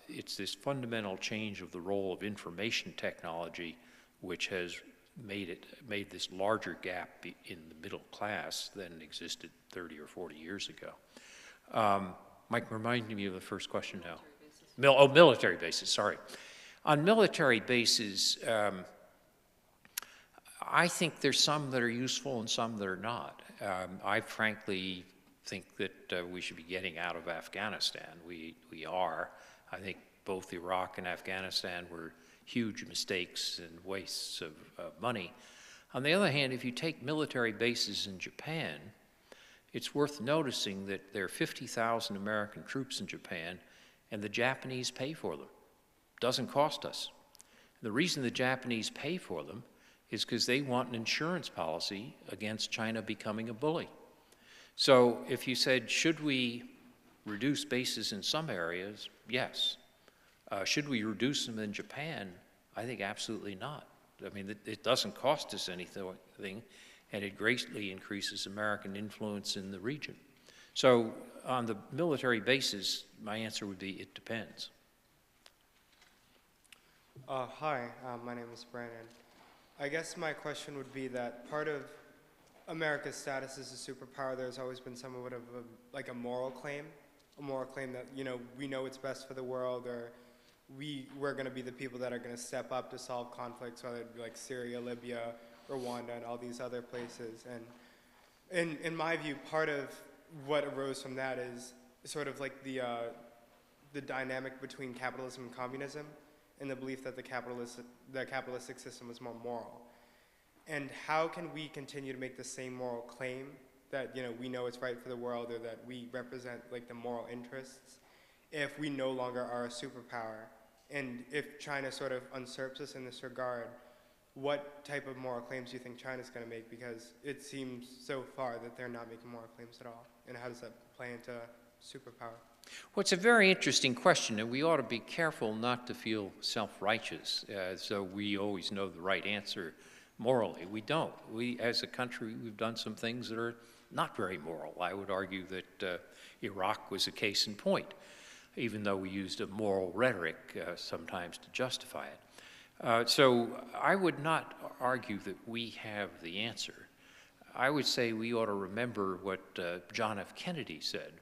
it's this fundamental change of the role of information technology which has made this larger gap in the middle class than existed 30 or 40 years ago. Mike, remind me of the first question now. Military bases, sorry. On military bases, I think there's some that are useful and some that are not. I frankly think that we should be getting out of Afghanistan. We are. I think both Iraq and Afghanistan were huge mistakes and wastes of money. On the other hand, if you take military bases in Japan, it's worth noticing that there are 50,000 American troops in Japan, and the Japanese pay for them. Doesn't cost us. The reason the Japanese pay for them is because they want an insurance policy against China becoming a bully. So if you said, should we reduce bases in some areas? Yes. Should we reduce them in Japan? I think absolutely not. I mean, it doesn't cost us anything, and it greatly increases American influence in the region. So on the military bases, my answer would be it depends. Hi, my name is Brandon. I guess my question would be that part of America's status as a superpower, there's always been somewhat of a moral claim that, we know what's best for the world, or we're going to be the people that are going to step up to solve conflicts, whether it be like Syria, Libya, Rwanda, and all these other places. And in my view, part of what arose from that is sort of like the dynamic between capitalism and communism, and the belief that the capitalistic system is more moral. And how can we continue to make the same moral claim that we know it's right for the world, or that we represent like the moral interests, if we no longer are a superpower? And if China sort of usurps us in this regard, what type of moral claims do you think China's going to make? Because it seems so far that they're not making moral claims at all. And how does that play into superpower? Well, it's a very interesting question, and we ought to be careful not to feel self-righteous, so we always know the right answer morally. We don't. We, as a country, we've done some things that are not very moral. I would argue that Iraq was a case in point, even though we used a moral rhetoric sometimes to justify it. So I would not argue that we have the answer. I would say we ought to remember what John F. Kennedy said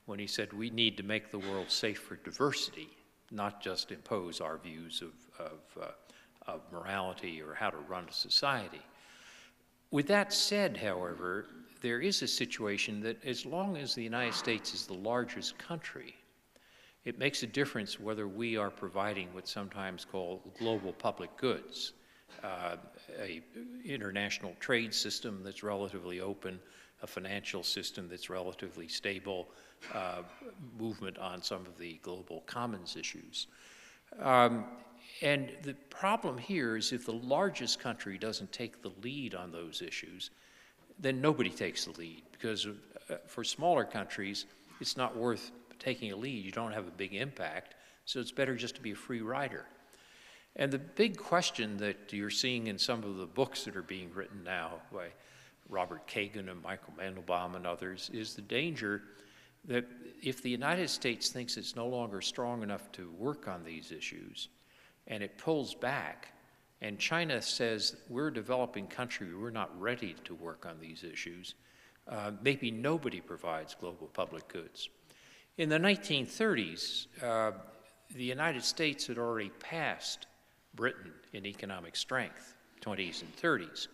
when he said we need to make the world safe for diversity, not just impose our views of morality or how to run a society. With that said, however, there is a situation that as long as the United States is the largest country, it makes a difference whether we are providing what's sometimes called global public goods, a international trade system that's relatively open, a financial system that's relatively stable, movement on some of the global commons issues. And the problem here is if the largest country doesn't take the lead on those issues, then nobody takes the lead, because for smaller countries, it's not worth taking a lead. You don't have a big impact, so it's better just to be a free rider. And the big question that you're seeing in some of the books that are being written now by Robert Kagan and Michael Mandelbaum and others is the danger that if the United States thinks it's no longer strong enough to work on these issues, and it pulls back, and China says, we're a developing country, we're not ready to work on these issues, maybe nobody provides global public goods. In the 1930s, the United States had already passed Britain in economic strength, 20s and 30s,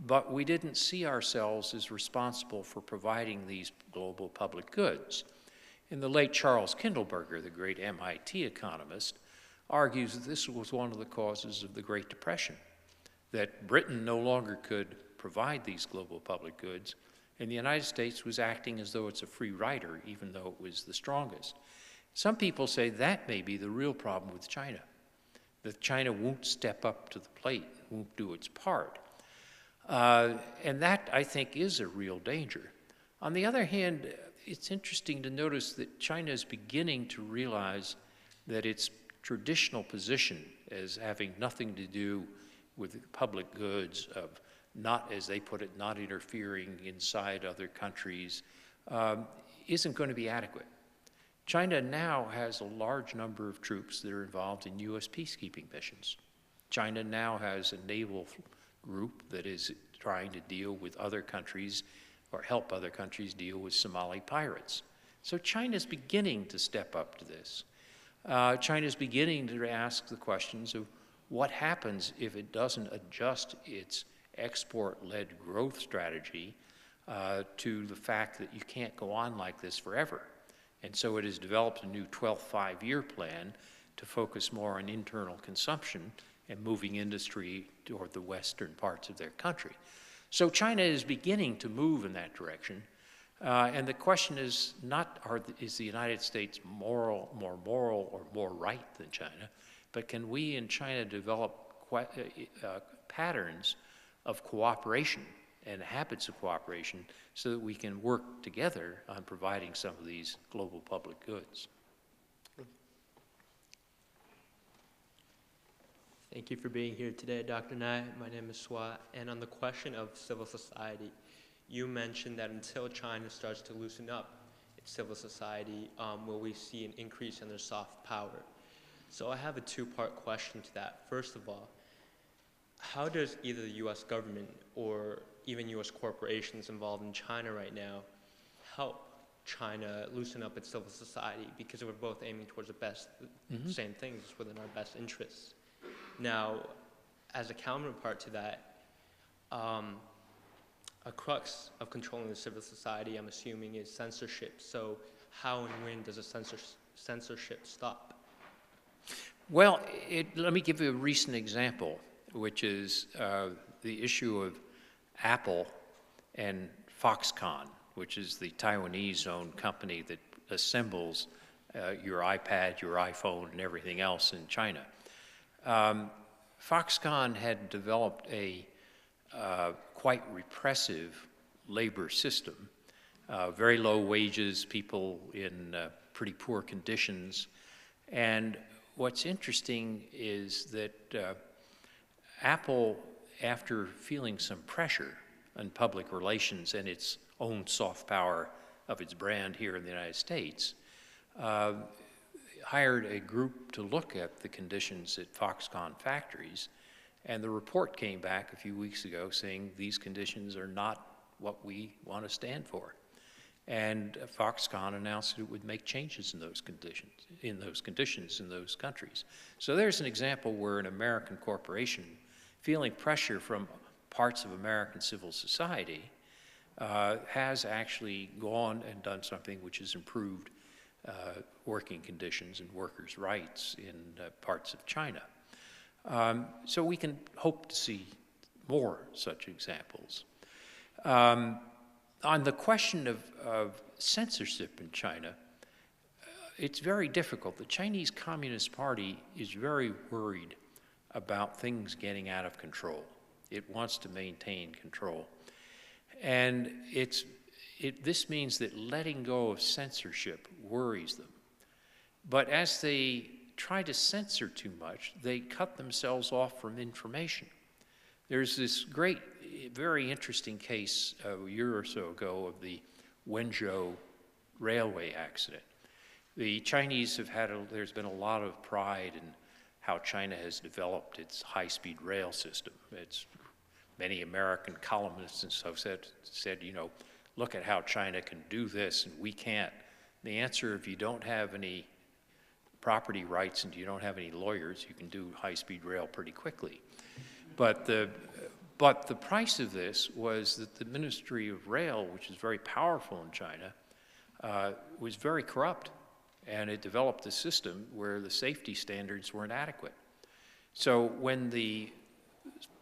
but we didn't see ourselves as responsible for providing these global public goods. And the late Charles Kindleberger, the great MIT economist, argues that this was one of the causes of the Great Depression, that Britain no longer could provide these global public goods, and the United States was acting as though it's a free rider, even though it was the strongest. Some people say that may be the real problem with China, that China won't step up to the plate, won't do its part. And that, I think, is a real danger. On the other hand, it's interesting to notice that China is beginning to realize that its traditional position as having nothing to do with public goods, of not, as they put it, not interfering inside other countries, isn't going to be adequate. China now has a large number of troops that are involved in U.S. peacekeeping missions. China now has a naval group that is trying to deal with other countries or help other countries deal with Somali pirates. So China's beginning to step up to this. China's beginning to ask the questions of what happens if it doesn't adjust its export-led growth strategy to the fact that you can't go on like this forever. And so it has developed a new 12th five-year plan to focus more on internal consumption and moving industry toward the western parts of their country. So China is beginning to move in that direction. And the question is not, is the United States more moral or more right than China, but can we in China develop patterns of cooperation and habits of cooperation so that we can work together on providing some of these global public goods? Thank you for being here today, Dr. Nye. My name is Swat, and on the question of civil society, you mentioned that until China starts to loosen up its civil society, will we see an increase in their soft power? So I have a two-part question to that. First of all, how does either the U.S. government or even U.S. corporations involved in China right now help China loosen up its civil society? Because we're both aiming towards the best, same things within our best interests. Now, as a counterpart to that, a crux of controlling the civil society, I'm assuming, is censorship. So how and when does a censorship stop? Well, let me give you a recent example, which is the issue of Apple and Foxconn, which is the Taiwanese-owned company that assembles your iPad, your iPhone, and everything else in China. Foxconn had developed a quite repressive labor system, very low wages, people in pretty poor conditions. And what's interesting is that Apple, after feeling some pressure on public relations and its own soft power of its brand here in the United States, hired a group to look at the conditions at Foxconn factories, and the report came back a few weeks ago saying these conditions are not what we want to stand for. And Foxconn announced it would make changes in those conditions in those countries. So there's an example where an American corporation, feeling pressure from parts of American civil society has actually gone and done something which has improved working conditions and workers' rights in parts of China. So we can hope to see more such examples. On the question of censorship in China, it's very difficult. The Chinese Communist Party is very worried about things getting out of control. It wants to maintain control. And this means that letting go of censorship worries them. But as they try to censor too much, they cut themselves off from information. There's this great, very interesting case a year or so ago of the Wenzhou railway accident. The Chinese have there's been a lot of pride in how China has developed its high-speed rail system. Many American columnists have said, you know, look at how China can do this and we can't. The answer, if you don't have any property rights and you don't have any lawyers, you can do high-speed rail pretty quickly. But the price of this was that the Ministry of Rail, which is very powerful in China, was very corrupt. And it developed a system where the safety standards weren't adequate. So when the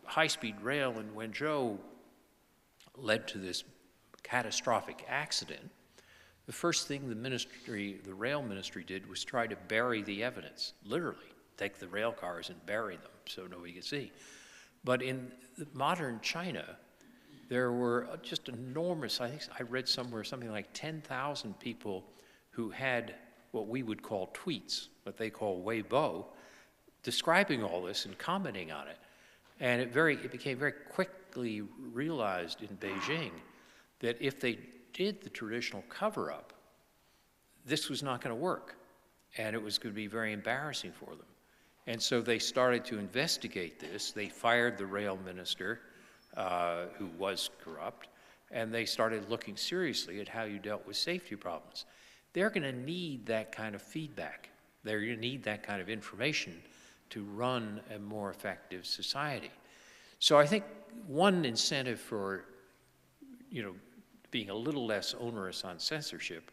high-speed rail in Wenzhou led to this catastrophic accident, the first thing the rail ministry did was try to bury the evidence, literally take the rail cars and bury them so nobody could see. But in modern China, there were just enormous, I think I read somewhere something like 10,000 people who had what we would call tweets, what they call Weibo, describing all this and commenting on it. And it became very quickly realized in Beijing that if they did the traditional cover-up, this was not going to work. And it was going to be very embarrassing for them. And so they started to investigate this. They fired the rail minister, who was corrupt, and they started looking seriously at how you dealt with safety problems. They're going to need that kind of feedback. They're going to need that kind of information to run a more effective society. So I think one incentive for, you know, being a little less onerous on censorship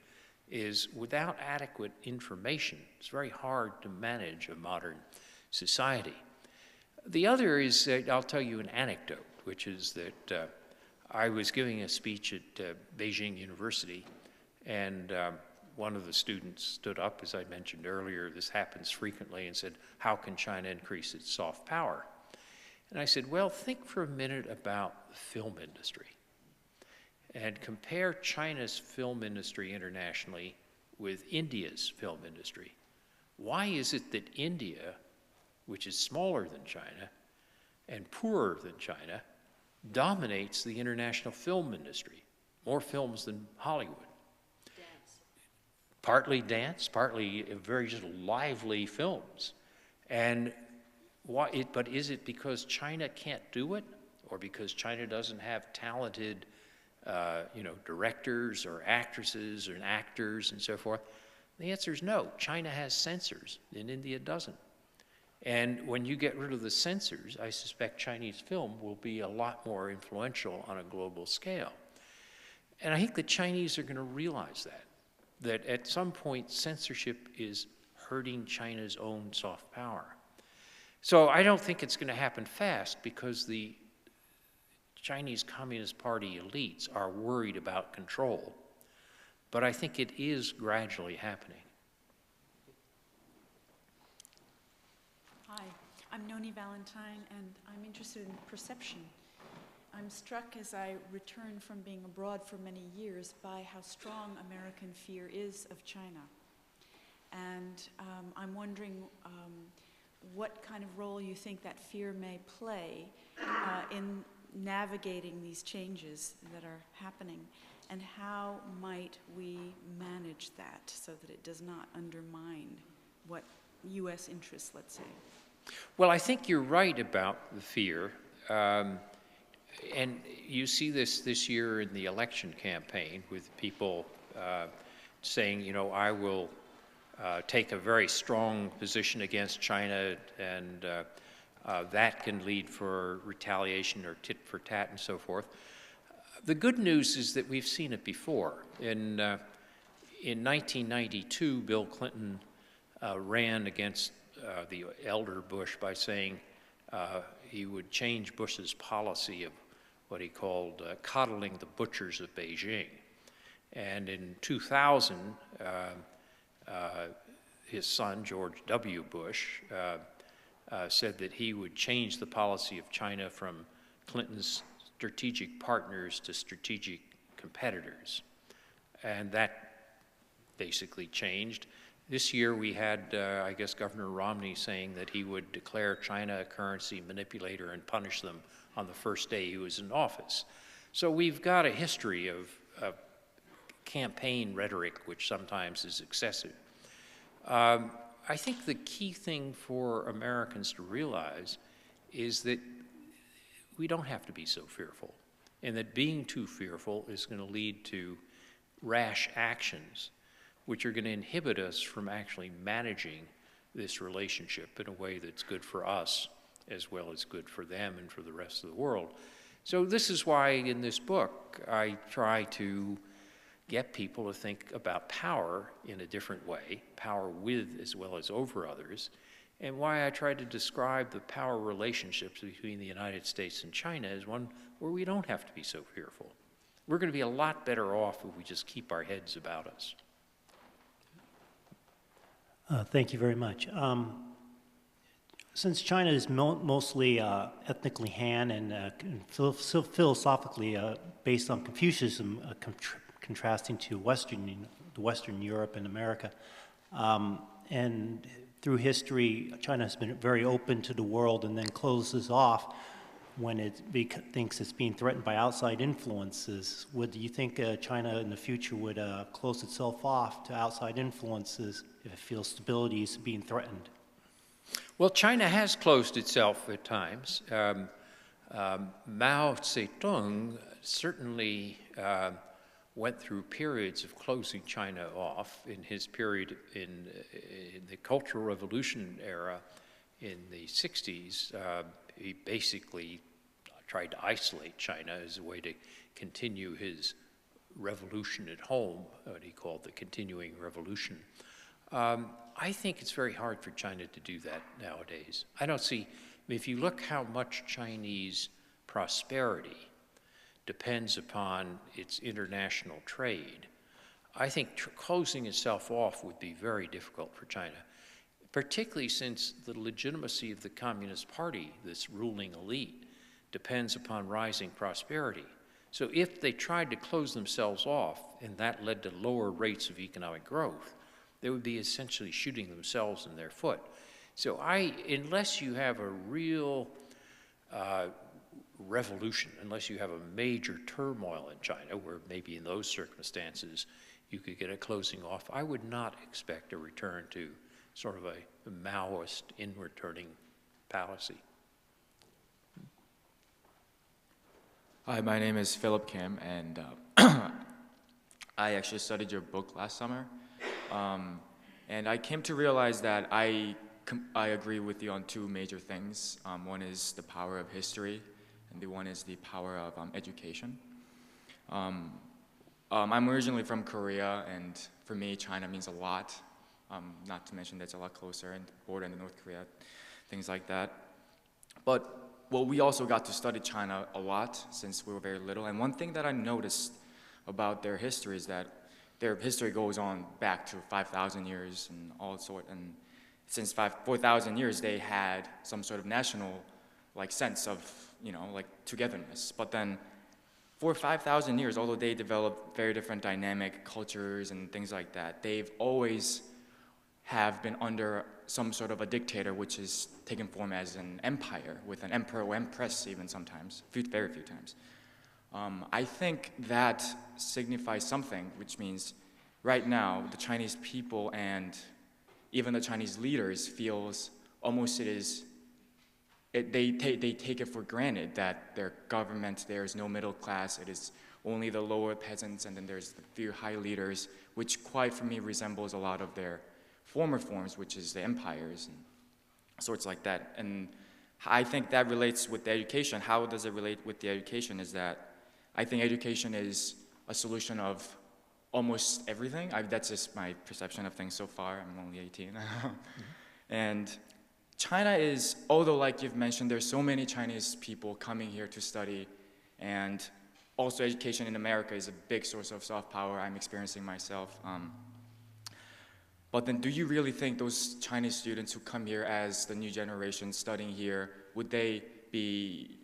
is without adequate information, it's very hard to manage a modern society. The other is, I'll tell you an anecdote, which is that I was giving a speech at Beijing University, and one of the students stood up, as I mentioned earlier, this happens frequently, and said, how can China increase its soft power? And I said, well, think for a minute about the film industry and compare China's film industry internationally with India's film industry. Why is it that India, which is smaller than China and poorer than China, dominates the international film industry? More films than Hollywood. Partly dance, partly very just lively films. And but is it because China can't do it, or because China doesn't have talented, directors or actresses and actors and so forth? The answer is no. China has censors, and India doesn't. And when you get rid of the censors, I suspect Chinese film will be a lot more influential on a global scale. And I think the Chinese are going to realize that at some point censorship is hurting China's own soft power. So I don't think it's going to happen fast because the Chinese Communist Party elites are worried about control. But I think it is gradually happening. Hi, I'm Noni Valentine, and I'm interested in perception. I'm struck as I return from being abroad for many years by how strong American fear is of China. And I'm wondering what kind of role you think that fear may play in navigating these changes that are happening, and how might we manage that so that it does not undermine what U.S. interests, let's say? Well, I think you're right about the fear. And you see this year in the election campaign with people saying, I will take a very strong position against China, and That can lead for retaliation or tit for tat and so forth. The good news is that we've seen it before. In 1992, Bill Clinton ran against the elder Bush by saying he would change Bush's policy of what he called coddling the butchers of Beijing. And in 2000, his son, George W. Bush, said that he would change the policy of China from Clinton's strategic partners to strategic competitors. And that basically changed. This year we had, I guess, Governor Romney saying that he would declare China a currency manipulator and punish them on the first day he was in office. So we've got a history of campaign rhetoric, which sometimes is excessive. I think the key thing for Americans to realize is that we don't have to be so fearful, and that being too fearful is going to lead to rash actions, which are going to inhibit us from actually managing this relationship in a way that's good for us as well as good for them and for the rest of the world. So this is why in this book I try to get people to think about power in a different way, power with as well as over others, and why I try to describe the power relationships between the United States and China as one where we don't have to be so fearful. We're going to be a lot better off if we just keep our heads about us. Thank you very much. Since China is mostly ethnically Han and philosophically based on Confucianism, contrasting to Western Europe and America, and through history, China has been very open to the world and then closes off when it thinks it's being threatened by outside influences. Do you think China in the future would close itself off to outside influences if it feels stability is being threatened? Well, China has closed itself at times. Mao Zedong certainly went through periods of closing China off. In his period in the Cultural Revolution era in the 60s, he basically tried to isolate China as a way to continue his revolution at home, what he called the continuing revolution. I think it's very hard for China to do that nowadays. I don't see, if you look how much Chinese prosperity depends upon its international trade, I think closing itself off would be very difficult for China, particularly since the legitimacy of the Communist Party, this ruling elite, depends upon rising prosperity. So if they tried to close themselves off and that led to lower rates of economic growth, they would be essentially shooting themselves in their foot. So unless you have a real revolution, unless you have a major turmoil in China, where maybe in those circumstances you could get a closing off, I would not expect a return to sort of a Maoist inward-turning policy. Hi, my name is Philip Kim, and I actually studied your book last summer. And I came to realize that I agree with you on two major things. One is the power of history, and the one is the power of education. I'm originally from Korea, and for me, China means a lot. Not to mention that it's a lot closer and border to North Korea, things like that. But we also got to study China a lot since we were very little. And one thing that I noticed about their history is that their history goes on back to 5,000 years and all sorts. And since 4,000 years, they had some sort of national sense of, togetherness. But then for 5,000 years, although they developed very different dynamic cultures and things like that, they've always have been under some sort of a dictator, which is taken form as an empire, with an emperor or empress even sometimes, very few times. I think that signifies something, which means right now the Chinese people and even the Chinese leaders feels almost they take it for granted that their government, there is no middle class, it is only the lower peasants, and then there's the few high leaders, which quite for me resembles a lot of their former forms, which is the empires and sorts like that. And I think that relates with the education. How does it relate with the education is that I think education is a solution of almost everything. That's just my perception of things so far. I'm only 18. And China is, although like you've mentioned, there's so many Chinese people coming here to study, and also education in America is a big source of soft power I'm experiencing myself. But then do you really think those Chinese students who come here as the new generation studying here, would they be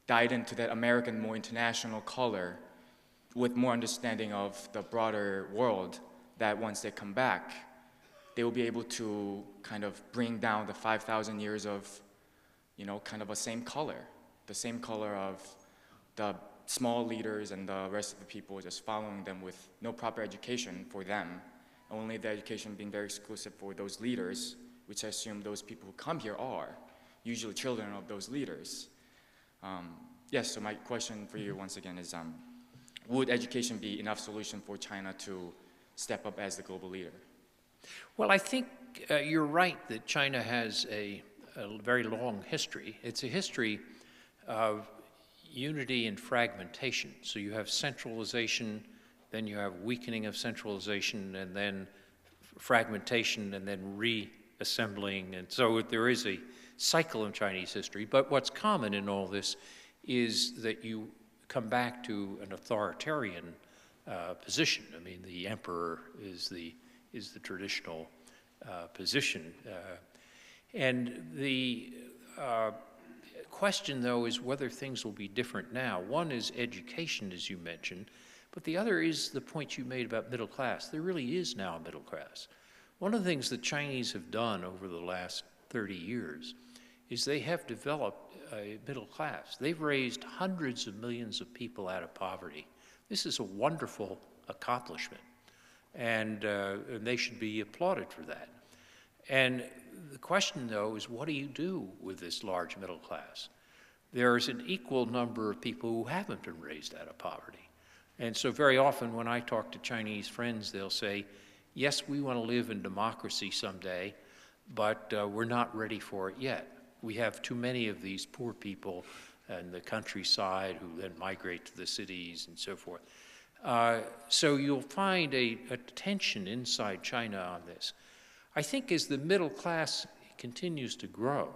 dyed into that American, more international color with more understanding of the broader world, that once they come back, they will be able to kind of bring down the 5,000 years of, kind of the same color of the small leaders and the rest of the people just following them with no proper education for them, only the education being very exclusive for those leaders, which I assume those people who come here are usually children of those leaders. Yes, so my question for you once again is, would education be enough solution for China to step up as the global leader? Well, I think you're right that China has a very long history. It's a history of unity and fragmentation. So you have centralization, then you have weakening of centralization, and then fragmentation, and then reassembling. And so there is a cycle in Chinese history. But what's common in all this is that you come back to an authoritarian position. I mean, the emperor is the traditional position. And the question, though, is whether things will be different now. One is education, as you mentioned, but the other is the point you made about middle class. There really is now a middle class. One of the things the Chinese have done over the last 30 years is they have developed a middle class. They've raised hundreds of millions of people out of poverty. This is a wonderful accomplishment, and they should be applauded for that. And the question, though, is what do you do with this large middle class? There's an equal number of people who haven't been raised out of poverty. And so very often when I talk to Chinese friends, they'll say, yes, we want to live in democracy someday, but we're not ready for it yet. We have too many of these poor people in the countryside who then migrate to the cities and so forth. So you'll find a tension inside China on this. I think as the middle class continues to grow,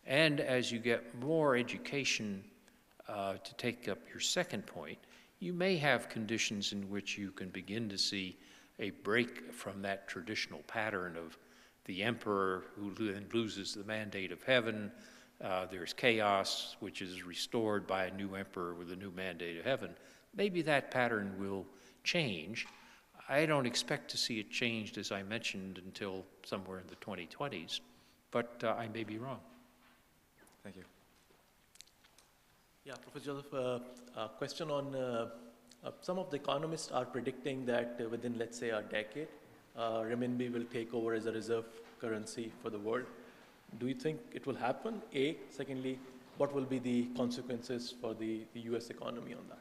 and as you get more education, to take up your second point, you may have conditions in which you can begin to see a break from that traditional pattern of the emperor who then loses the mandate of heaven. There's chaos, which is restored by a new emperor with a new mandate of heaven. Maybe that pattern will change. I don't expect to see it changed, as I mentioned, until somewhere in the 2020s, but I may be wrong. Thank you. Yeah, Professor Joseph, a question on some of the economists are predicting that within, let's say, a decade, renminbi will take over as a reserve currency for the world. Do you think it will happen? A. Secondly, what will be the consequences for the US economy on that?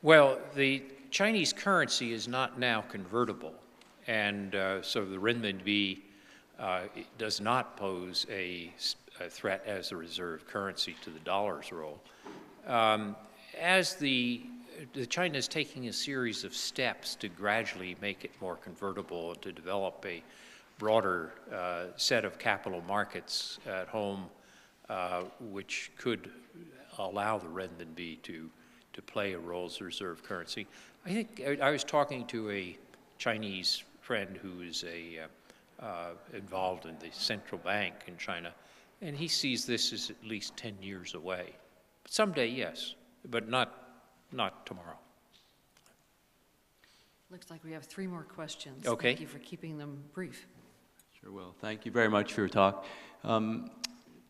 Well, the Chinese currency is not now convertible, and so the renminbi does not pose a threat as a reserve currency to the dollar's role. As China is taking a series of steps to gradually make it more convertible and to develop a broader set of capital markets at home, which could allow the renminbi to play a role as a reserve currency. I think I was talking to a Chinese friend who is involved in the central bank in China, and he sees this as at least 10 years away. But someday, yes, but not tomorrow. Looks like we have 3 more questions. Okay. Thank you for keeping them brief. Sure will. Thank you very much for your talk.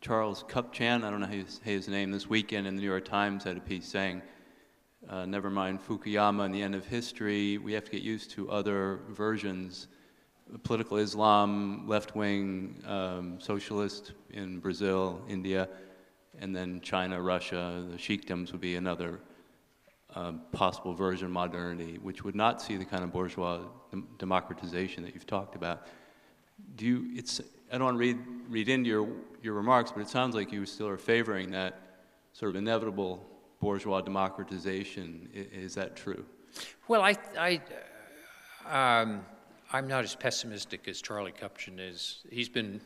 Charles Kupchan, I don't know how you say his name, this weekend in the New York Times had a piece saying, never mind Fukuyama and the end of history, we have to get used to other versions. Political Islam, left-wing socialist in Brazil, India, and then China, Russia, the sheikdoms would be another possible version of modernity, which would not see the kind of bourgeois democratization that you've talked about. I don't want to read into your remarks, but it sounds like you still are favoring that sort of inevitable bourgeois democratization. Is that true? Well, I'm not as pessimistic as Charlie Kupchan is. He's been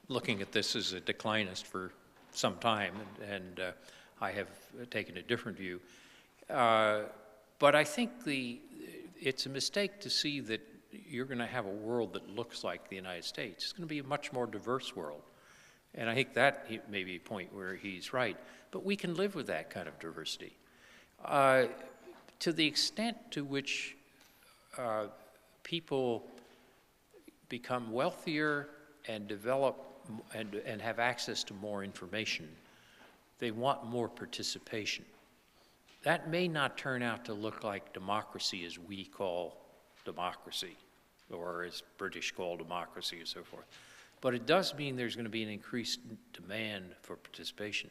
looking at this as a declinist for some time, and I have taken a different view. But I think it's a mistake to see that you're going to have a world that looks like the United States. It's going to be a much more diverse world. And I think that may be a point where he's right. But we can live with that kind of diversity. To the extent to which people become wealthier and develop and have access to more information, they want more participation. That may not turn out to look like democracy as we call democracy, or as British call democracy and so forth. But it does mean there's going to be an increased demand for participation.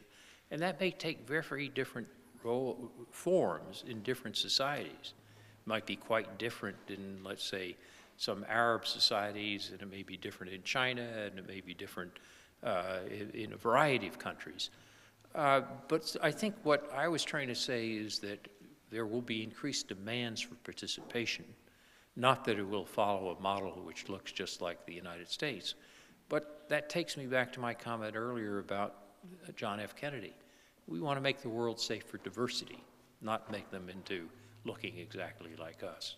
And that may take very different forms in different societies. It might be quite different in, let's say, some Arab societies, and it may be different in China, and it may be different in a variety of countries. But I think what I was trying to say is that there will be increased demands for participation, not that it will follow a model which looks just like the United States. But that takes me back to my comment earlier about John F. Kennedy. We want to make the world safe for diversity, not make them into looking exactly like us.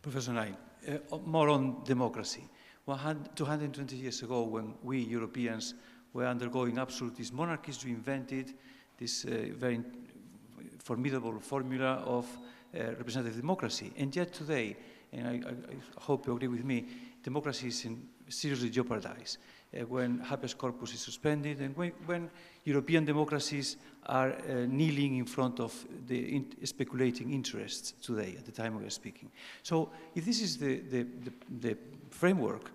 Professor Knight, more on democracy. 220 years ago, when we Europeans were undergoing absolutist monarchies, we invented this very formidable formula of representative democracy. And yet today, and I hope you agree with me, democracy is seriously jeopardized. When habeas corpus is suspended, and when European democracies are kneeling in front of the speculating interests today, at the time we are speaking. So if this is the framework,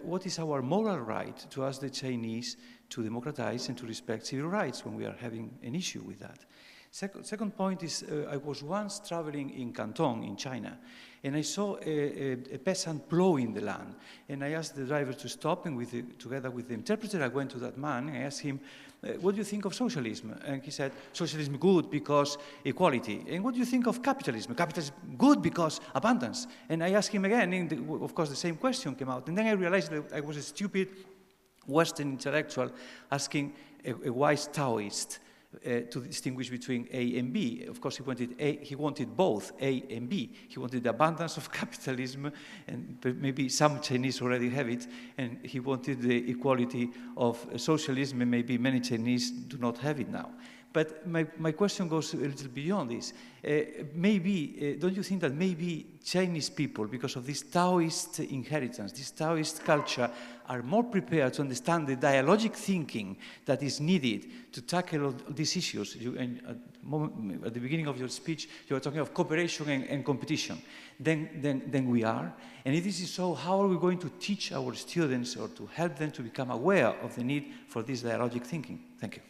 what is our moral right to ask the Chinese to democratize and to respect civil rights when we are having an issue with that? Second point is, I was once traveling in Canton in China, and I saw a peasant plowing the land. And I asked the driver to stop, and together with the interpreter, I went to that man, and I asked him, what do you think of socialism? And he said, socialism good because equality. And what do you think of capitalism? Capitalism good because abundance. And I asked him again, and of course the same question came out. And then I realized that I was a stupid Western intellectual asking a wise Taoist to distinguish between A and B. Of course, he wanted both A and B. He wanted the abundance of capitalism, and maybe some Chinese already have it, and he wanted the equality of socialism, and maybe many Chinese do not have it now. But my question goes a little beyond this. Don't you think that maybe Chinese people, because of this Taoist inheritance, this Taoist culture, are more prepared to understand the dialogic thinking that is needed to tackle these issues? At the beginning of your speech, you were talking of cooperation and competition. Then we are. And if this is so, how are we going to teach our students or to help them to become aware of the need for this dialogic thinking? Thank you.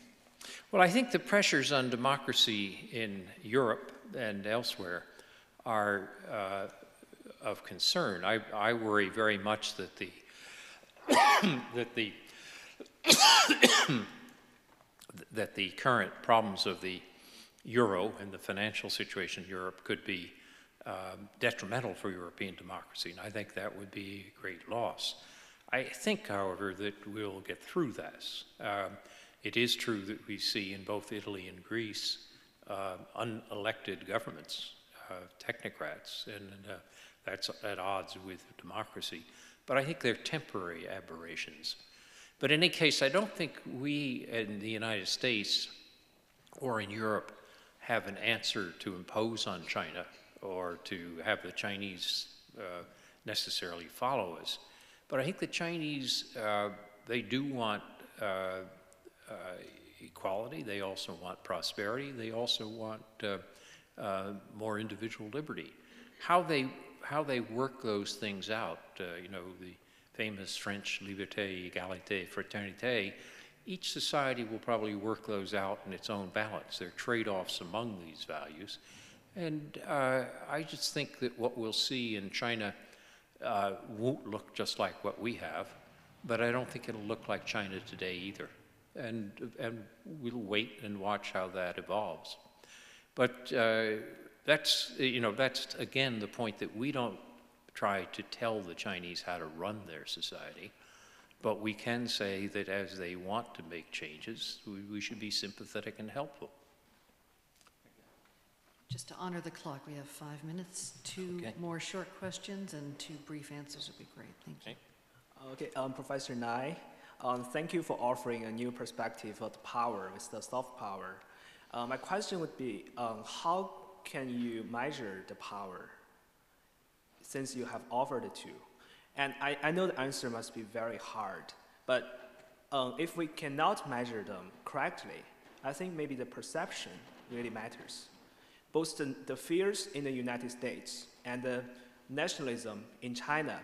Well, I think the pressures on democracy in Europe and elsewhere are of concern. I worry very much that that the current problems of the euro and the financial situation in Europe could be detrimental for European democracy, and I think that would be a great loss. I think, however, that we'll get through this. It is true that we see in both Italy and Greece unelected governments, technocrats, and that's at odds with democracy. But I think they're temporary aberrations. But in any case, I don't think we in the United States or in Europe have an answer to impose on China or to have the Chinese necessarily follow us. But I think the Chinese, they do want equality, they also want prosperity, they also want more individual liberty. How they work those things out, you know, the famous French liberté, égalité, fraternité, each society will probably work those out in its own balance. There are trade-offs among these values. And I just think that what we'll see in China won't look just like what we have, but I don't think it'll look like China today either. And we'll wait and watch how that evolves. But that's again the point, that we don't try to tell the Chinese how to run their society, but we can say that as they want to make changes, we should be sympathetic and helpful. Just to honor the clock, we have 5 minutes. Two more short questions and 2 brief answers would be great. Thank you. Okay, Professor Nye, thank you for offering a new perspective of the power with the soft power. My question would be, how can you measure the power since you have offered it to? And I know the answer must be very hard, but if we cannot measure them correctly, I think maybe the perception really matters. Both the fears in the United States and the nationalism in China,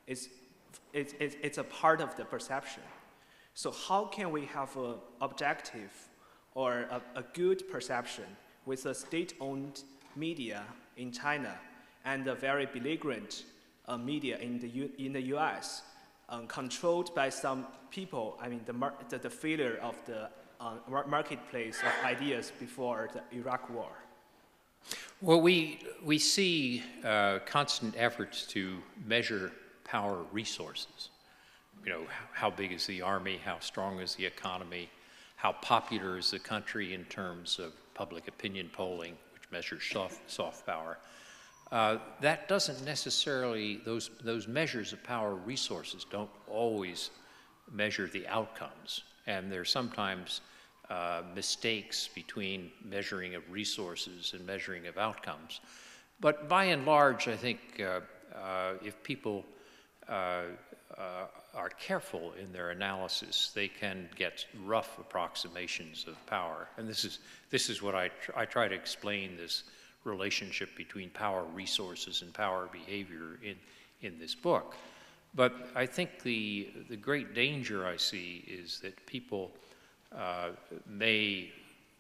it's a part of the perception. So how can we have an objective or a good perception with a state-owned media in China and a very belligerent media in the US, controlled by some people? I mean, the failure of the marketplace of ideas before the Iraq War. Well, we see constant efforts to measure power resources. You know, how big is the army? How strong is the economy? How popular is the country in terms of public opinion polling, which measures soft power? That doesn't necessarily, those measures of power resources don't always measure the outcomes. And there's sometimes mistakes between measuring of resources and measuring of outcomes. But by and large, I think if people are careful in their analysis, they can get rough approximations of power. And this is what I try to explain, this relationship between power resources and power behavior in this book. But I think the great danger I see is that people may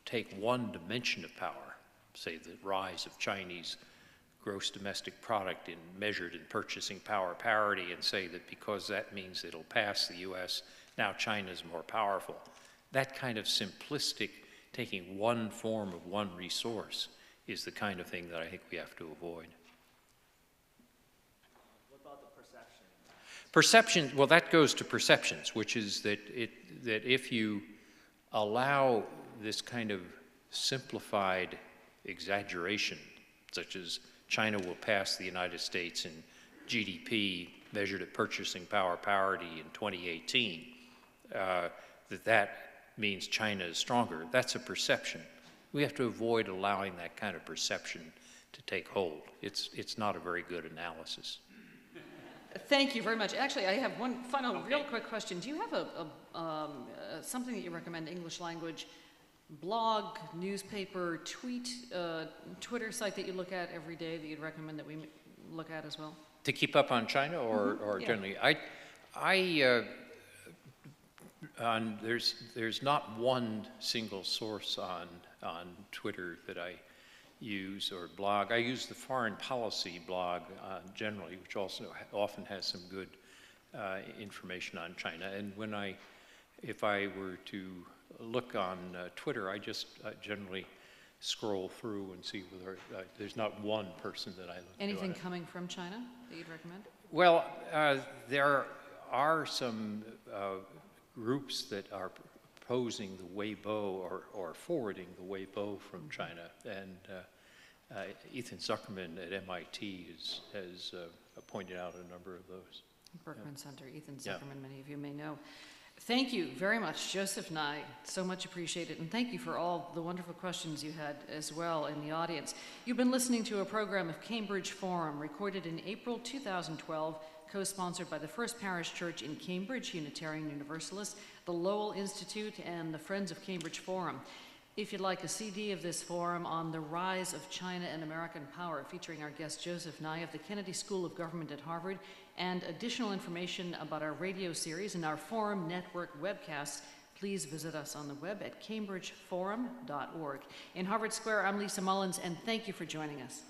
take one dimension of power, say the rise of Chinese gross domestic product measured in purchasing power parity, and say that because that means it'll pass the US, now China's more powerful. That kind of simplistic, taking one form of one resource, is the kind of thing that I think we have to avoid. What about the perception? Perception, well, that goes to perceptions, which is that if you allow this kind of simplified exaggeration, such as China will pass the United States in GDP measured at purchasing power parity in 2018, that means China is stronger. That's a perception. We have to avoid allowing that kind of perception to take hold. It's not a very good analysis. Thank you very much. Actually, I have one final real quick question. Do you have something that you recommend, English language, blog, newspaper, Twitter site that you look at every day that you'd recommend that we look at as well? To keep up on China or Yeah. generally? There's not one single source on Twitter that I use or blog. I use the foreign policy blog generally, which also often has some good information on China. And if I were to look on Twitter, I just generally scroll through and see whether there's not one person that I look to. Anything coming from China that you'd recommend? Well, there are some groups that are proposing the Weibo or forwarding the Weibo from China, and Ethan Zuckerman at MIT has pointed out a number of those. Berkman Center, Ethan Zuckerman, many of you may know. Thank you very much, Joseph Nye. So much appreciated. And thank you for all the wonderful questions you had as well in the audience. You've been listening to a program of Cambridge Forum recorded in April 2012, co-sponsored by the First Parish Church in Cambridge, Unitarian Universalist, the Lowell Institute, and the Friends of Cambridge Forum. If you'd like a CD of this forum on the rise of China and American power, featuring our guest Joseph Nye of the Kennedy School of Government at Harvard, and additional information about our radio series and our Forum Network webcasts, please visit us on the web at cambridgeforum.org. In Harvard Square, I'm Lisa Mullins, and thank you for joining us.